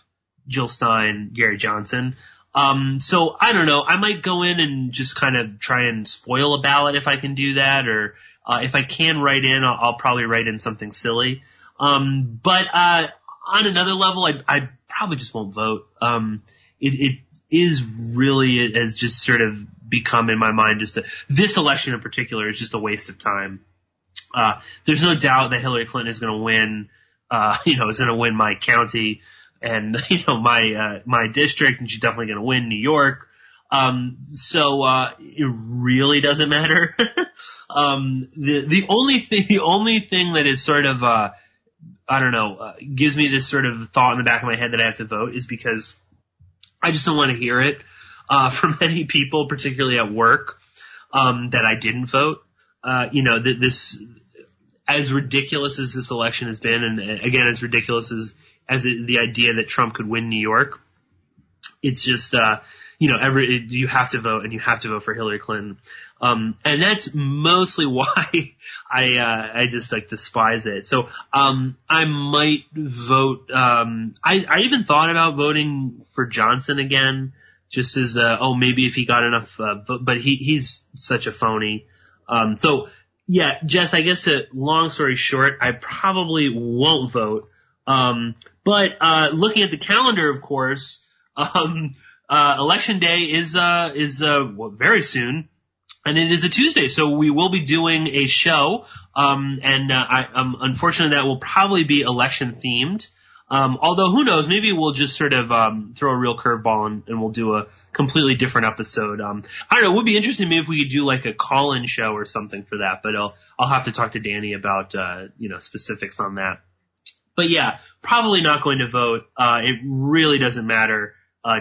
Jill Stein, Gary Johnson. So I don't know. I might go in and just kind of try and spoil a ballot if I can do that, or if I can write in, I'll probably write in something silly. But on another level, I probably just won't vote. It is really, it has just sort of become in my mind this election in particular is just a waste of time. There's no doubt that Hillary Clinton is going to win, you know, is going to win my county and, you know, my district, and she's definitely going to win New York. So it really doesn't matter. The only thing that is sort of, I don't know, gives me this sort of thought in the back of my head that I have to vote is because I just don't want to hear it, from many people, particularly at work, that I didn't vote. You know, this, as ridiculous as this election has been, and again, as ridiculous as the idea that Trump could win New York, it's just, you know, you have to vote, and you have to vote for Hillary Clinton. And that's mostly why I just like despise it. So, I might vote, I even thought about voting for Johnson again, just as, maybe if he got enough, but he's such a phony. So yeah, Jess, I guess long story short, I probably won't vote. But looking at the calendar, of course, election day is very soon, and it is a Tuesday, so we will be doing a show, and unfortunately that will probably be election themed. Although who knows, maybe we'll just sort of throw a real curveball and we'll do a completely different episode. I don't know, it would be interesting maybe if we could do like a call-in show or something for that, but I'll have to talk to Danny about you know, specifics on that. But yeah, probably not going to vote. It really doesn't matter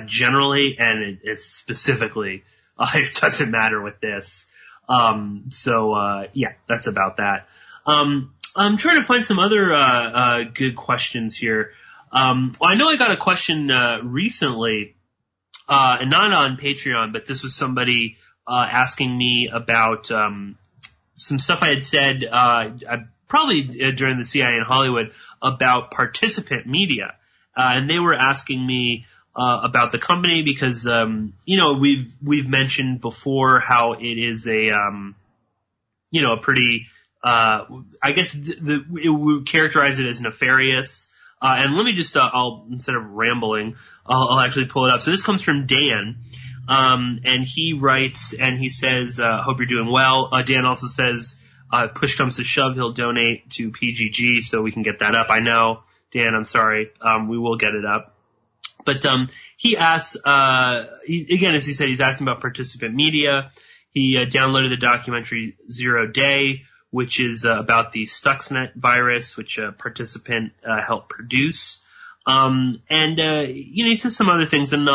generally, and it's specifically, it doesn't matter with this. Yeah, that's about that. I'm trying to find some other good questions here. Well, I know I got a question recently, and not on Patreon, but this was somebody asking me about some stuff I had said probably during the CIA in Hollywood about participant media, and they were asking me about the company because we've mentioned before how it is a a pretty I guess it would characterize it as nefarious. And let me just I'll instead of rambling, I'll actually pull it up. So this comes from Dan. And he writes and he says, hope you're doing well. Dan also says, if push comes to shove, he'll donate to PGG so we can get that up. I know, Dan, I'm sorry. We will get it up. But, he asks, again, as he said, he's asking about participant media. He, downloaded the documentary 0 Day, which is, about the Stuxnet virus, which a participant, helped produce. He says some other things and,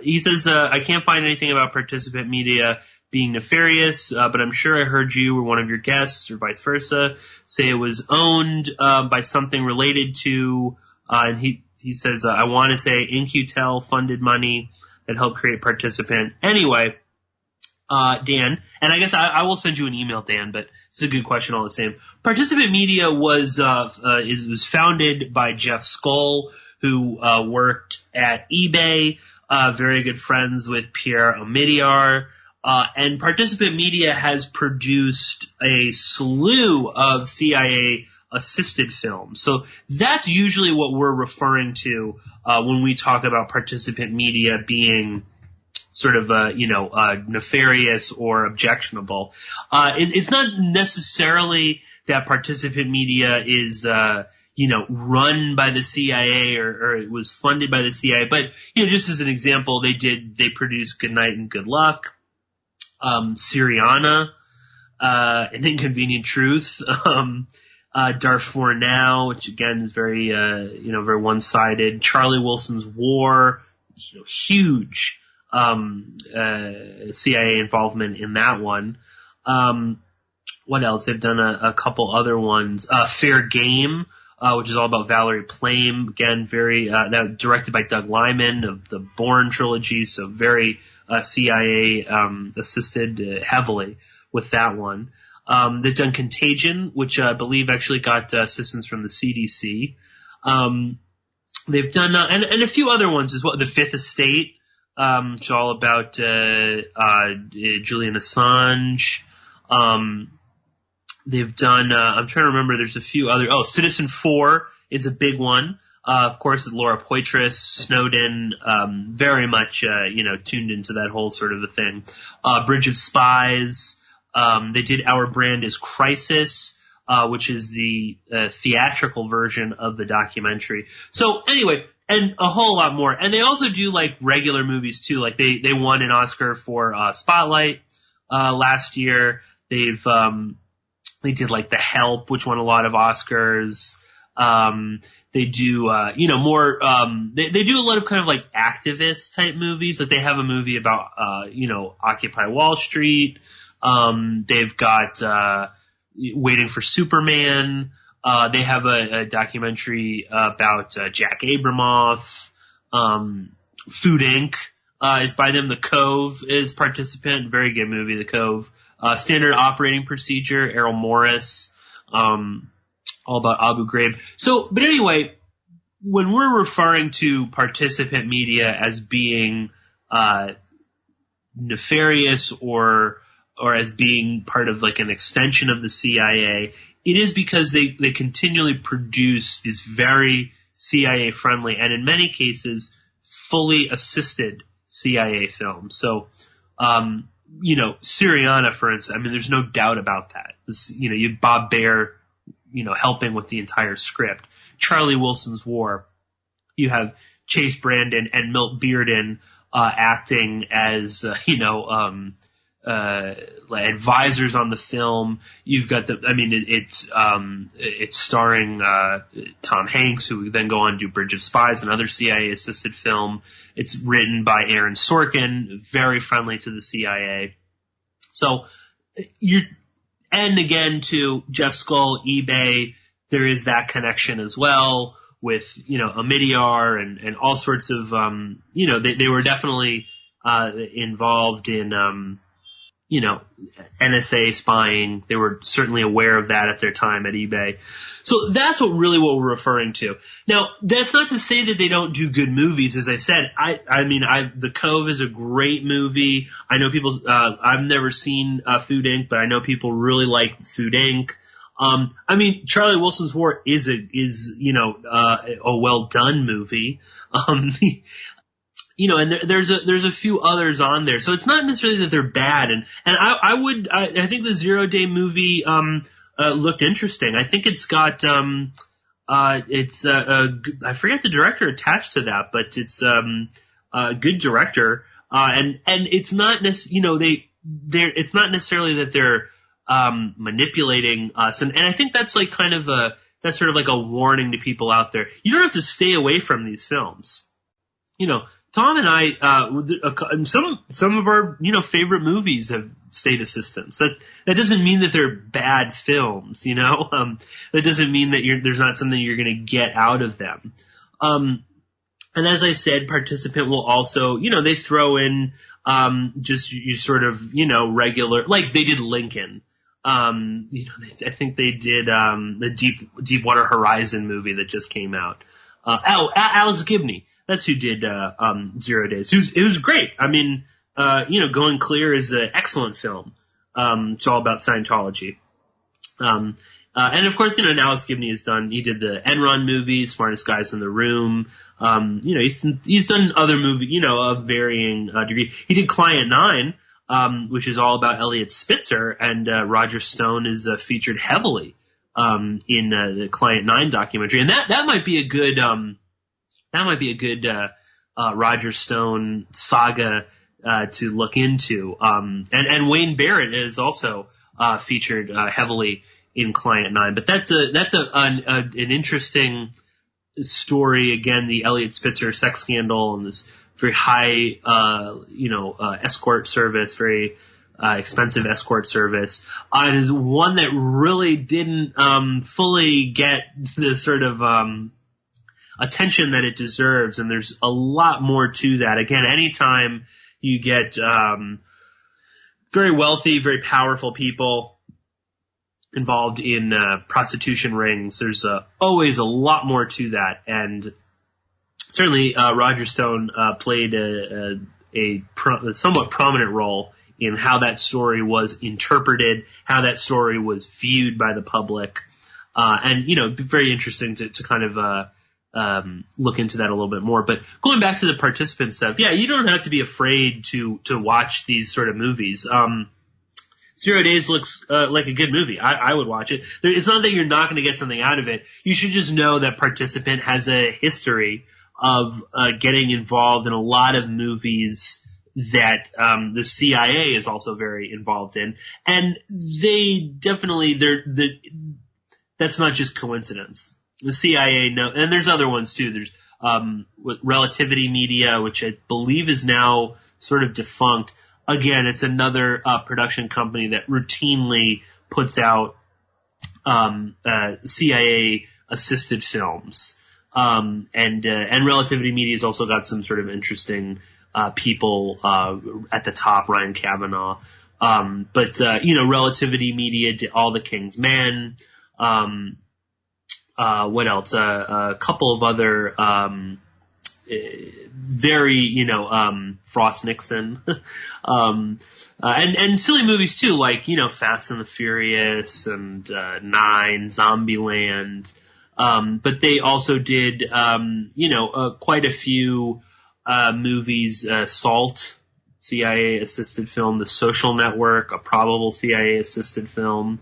he says, I can't find anything about participant media being nefarious, but I'm sure I heard you or one of your guests or vice versa say it was owned, by something related to, and he says, I want to say InQtel funded money that helped create participant. Anyway, Dan, and I guess I will send you an email, Dan, but it's a good question all the same. Participant media was founded by Jeff Skoll, who, worked at eBay, very good friends with Pierre Omidyar, and Participant Media has produced a slew of CIA-assisted films. So that's usually what we're referring to when we talk about Participant Media being sort of, nefarious or objectionable. It's not necessarily that Participant Media is run by the CIA or it was funded by the CIA. But, just as an example, they produced Good Night and Good Luck, Syriana, An Inconvenient Truth, Darfur Now, which again is very, very one-sided, Charlie Wilson's War, huge, CIA involvement in that one. What else? They've done a couple other ones, Fair Game, which is all about Valerie Plame. Again, very, that directed by Doug Liman of the Bourne trilogy, so very, CIA, assisted heavily with that one. They've done Contagion, which I believe actually got, assistance from the CDC. They've done, and a few other ones as well. The Fifth Estate, which is all about, Julian Assange. They've done, I'm trying to remember, there's a few other, Citizen 4 is a big one. Of course, Laura Poitras, Snowden, very much, tuned into that whole sort of a thing. Bridge of Spies. They did Our Brand is Crisis, which is the, theatrical version of the documentary. So anyway, and a whole lot more. And they also do like regular movies too. Like they won an Oscar for, Spotlight, last year. They did like The Help, which won a lot of Oscars. They do, more, they do a lot of kind of like activist type movies. Like they have a movie about, Occupy Wall Street. They've got, Waiting for Superman. They have a documentary about, Jack Abramoff. Food Inc. Is by them. The Cove is participant. Very good movie, The Cove. Standard Operating Procedure, Errol Morris, all about Abu Ghraib. So, but anyway, when we're referring to participant media as being, nefarious or as being part of like an extension of the CIA, it is because they continually produce these very CIA friendly and in many cases fully assisted CIA films. So, Syriana, for instance, I mean, there's no doubt about that. This, you have Bob Baer, helping with the entire script. Charlie Wilson's War. You have Chase Brandon and Milt Bearden, acting as, advisors on the film. You've got it's starring Tom Hanks, who would then go on to do Bridge of Spies, another CIA assisted film. It's written by Aaron Sorkin, very friendly to the CIA. So and again to Jeff Skull, eBay, there is that connection as well with, Omidyar and all sorts of, they were definitely involved in, NSA spying. They were certainly aware of that at their time at eBay. So that's what we're referring to. Now, that's not to say that they don't do good movies. As I said, The Cove is a great movie. I know people, I've never seen Food Inc., but I know people really like Food Inc. Charlie Wilson's War is a well done movie. And there's a few others on there. So it's not necessarily that they're bad. And I think the 0 Day movie, looked interesting. I think it's got, I forget the director attached to that, but it's, a good director. And it's not necessarily, it's not necessarily that they're, manipulating us. And I think that's like that's sort of like a warning to people out there. You don't have to stay away from these films. Tom and I, some of our, favorite movies have state assistants. That doesn't mean that they're bad films, that doesn't mean that there's not something you're going to get out of them. And as I said, participant will also, they throw in, just you sort of, regular, like they did Lincoln. I think they did, the Deepwater Horizon movie that just came out. Alex Gibney. That's who did 0 Days. It was great. Going Clear is an excellent film. It's all about Scientology. And of course, Alex Gibney he did the Enron movie, Smartest Guys in the Room. He's done other movies, of varying degree. He did Client 9, which is all about Elliot Spitzer, and Roger Stone is featured heavily in the Client 9 documentary. And that might be a good Roger Stone saga to look into. And Wayne Barrett is also featured heavily in Client 9. But that's an interesting story. Again, the Elliot Spitzer sex scandal and this very high escort service, very expensive escort service. It is one that really didn't fully get the sort of attention that it deserves, and there's a lot more to that. Again, anytime you get very wealthy, very powerful people involved in prostitution rings, there's always a lot more to that. And certainly Roger Stone played a somewhat prominent role in how that story was interpreted, how that story was viewed by the public, and very interesting to kind of look into that a little bit more. But going back to the participant stuff, you don't have to be afraid to watch these sort of movies. 0 Days looks like a good movie. I would watch it. It's not that you're not going to get something out of it. You should just know that Participant has a history of getting involved in a lot of movies that the CIA is also very involved in. And they definitely, that's not just coincidence. The CIA and there's other ones too. There's Relativity Media, which I believe is now sort of defunct. Again, it's another production company that routinely puts out CIA assisted films. And Relativity Media has also got some sort of interesting people at the top, Ryan Kavanaugh. But Relativity Media did All the King's Men. What else? A couple of other, very, Frost Nixon, and silly movies too, like, Fast and the Furious and, 9, Zombieland. But they also did, quite a few, movies, Salt, CIA assisted film, The Social Network, a probable CIA assisted film,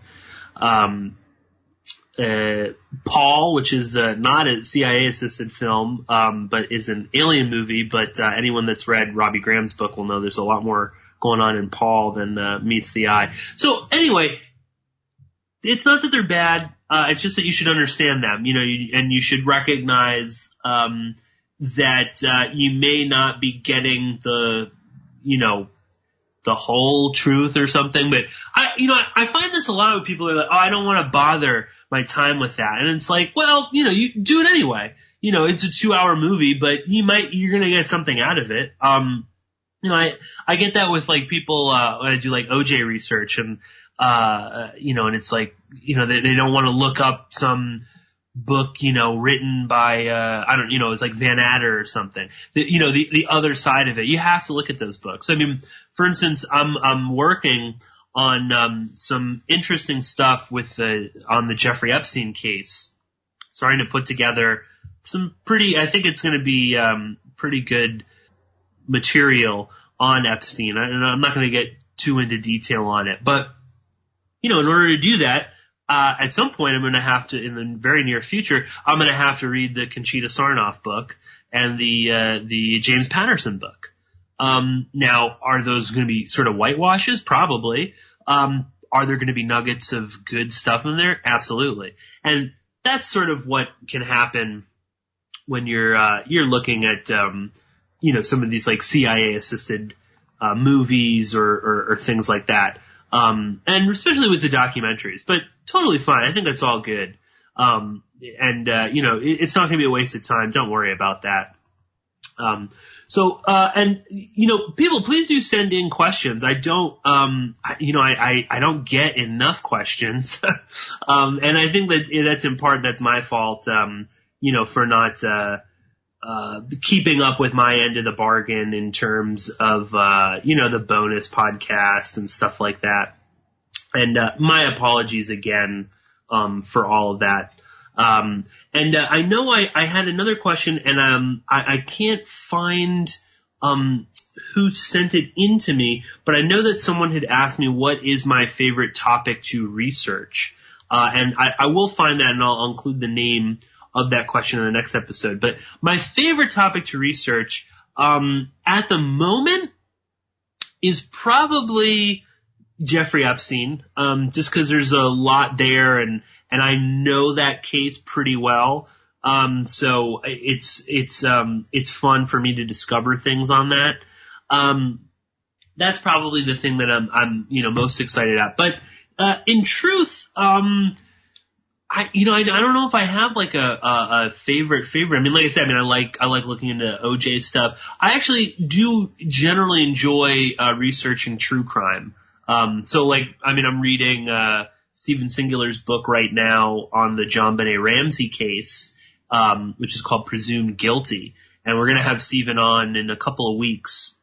Paul, which is not a CIA-assisted film, but is an alien movie. But anyone that's read Robbie Graham's book will know there's a lot more going on in Paul than meets the eye. So anyway, it's not that they're bad. It's just that you should understand them, and you should recognize that you may not be getting the whole truth or something. But I find this a lot with people who are like, oh, I don't want to bother my time with that. And it's like, well, you do it anyway. It's a 2-hour movie, but you're going to get something out of it. I get that with like people, when I do like OJ research and, and it's like, they don't want to look up some book, written by, it's like Van Adder or something. The other side of it. You have to look at those books. I mean, for instance, I'm working on, some interesting stuff on the Jeffrey Epstein case. Starting to put together I think it's going to be, pretty good material on Epstein. I'm not going to get too into detail on it, but, in order to do that, at some point I'm going to have to, in the very near future, I'm going to have to read the Conchita Sarnoff book and the James Patterson book. Now, are those going to be sort of whitewashes? Probably. Are there going to be nuggets of good stuff in there? Absolutely. And that's sort of what can happen when you're looking at, some of these like CIA assisted, movies or things like that. And especially with the documentaries, but totally fine. I think that's all good. It's not going to be a waste of time. Don't worry about that. People, please do send in questions. I don't, I don't get enough questions. And I think that's in part, that's my fault, for not, keeping up with my end of the bargain in terms of, the bonus podcasts and stuff like that. And, my apologies again, for all of that. I know I had another question and, I can't find, who sent it in to me, but I know that someone had asked me what is my favorite topic to research. And I will find that and I'll include the name of that question in the next episode. But my favorite topic to research, at the moment is probably Jeffrey Epstein, just cause there's a lot there and I know that case pretty well. So it's fun for me to discover things on that. That's probably the thing that I'm most excited at. But, in truth, I don't know if I have like a favorite. I mean, like I said, I like looking into OJ stuff. I actually do generally enjoy, researching true crime. I'm reading, Stephen Singular's book right now on the John Benet Ramsey case, which is called Presumed Guilty. And we're going to have Stephen on in a couple of weeks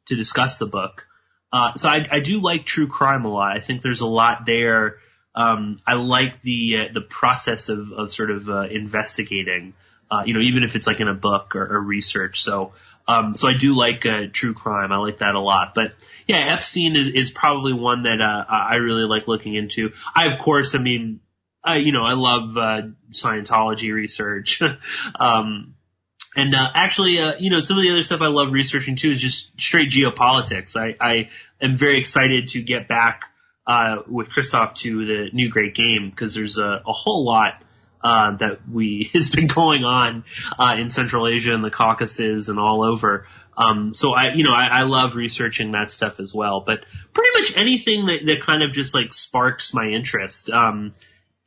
to discuss the book. So I do like true crime a lot. I think there's a lot there. I like the process of sort of, investigating, even if it's like in a book or research. So I do like, true crime. I like that a lot. But yeah, Epstein is probably one that, I really like looking into. I love, Scientology research. Actually, some of the other stuff I love researching too is just straight geopolitics. I am very excited to get back, with Christoph to the New Great Game because there's a whole lot, that has been going on, in Central Asia and the Caucasus and all over. So I love researching that stuff as well, but pretty much anything that kind of just like sparks my interest. Like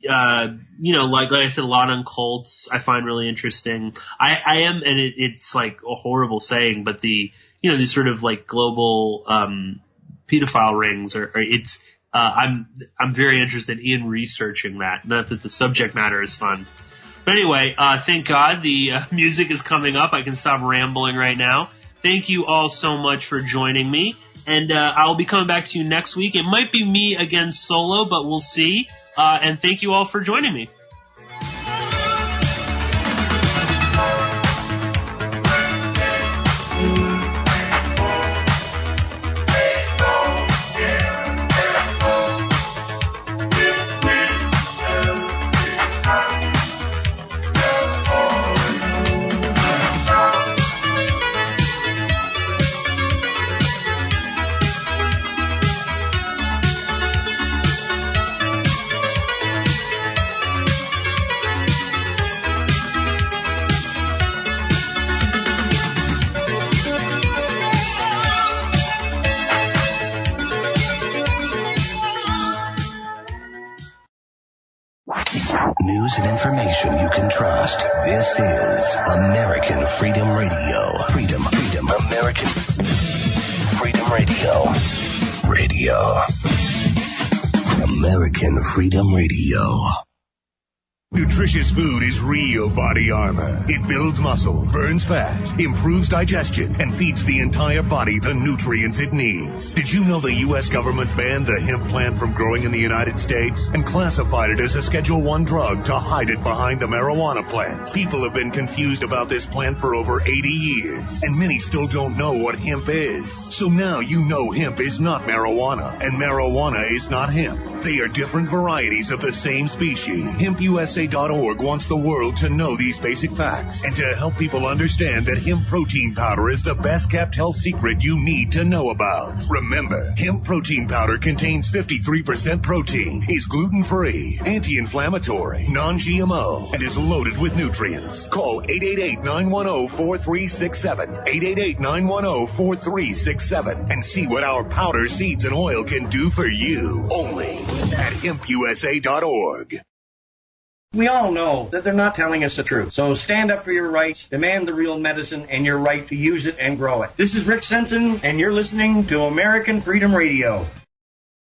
I said, a lot on cults I find really interesting. I am, and it's like a horrible saying, but these sort of like global, pedophile rings I'm very interested in researching that. Not that the subject matter is fun. But anyway, thank God the music is coming up. I can stop rambling right now. Thank you all so much for joining me. And I'll be coming back to you next week. It might be me again solo, but we'll see. And thank you all for joining me. News and information you can trust. This is American Freedom Radio. Freedom, American Freedom Radio. American Freedom Radio. Nutritious food is real body armor. It builds muscle, burns fat, improves digestion, and feeds the entire body the nutrients it needs. Did you know the U.S. government banned the hemp plant from growing in the United States and classified it as a Schedule I drug to hide it behind the marijuana plant? People have been confused about this plant for over 80 years, and many still don't know what hemp is. So now you know hemp is not marijuana, and marijuana is not hemp. They are different varieties of the same species. HempUSA.org wants the world to know these basic facts and to help people understand that hemp protein powder is the best kept health secret you need to know about. Remember, hemp protein powder contains 53% protein, is gluten-free, anti-inflammatory, non-GMO, and is loaded with nutrients. Call 888-910-4367, 888-910-4367, and see what our powder, seeds, and oil can do for you. Only at HempUSA.org. We all know that they're not telling us the truth. So stand up for your rights, demand the real medicine, and your right to use it and grow it. This is Rick Simpson, and you're listening to American Freedom Radio.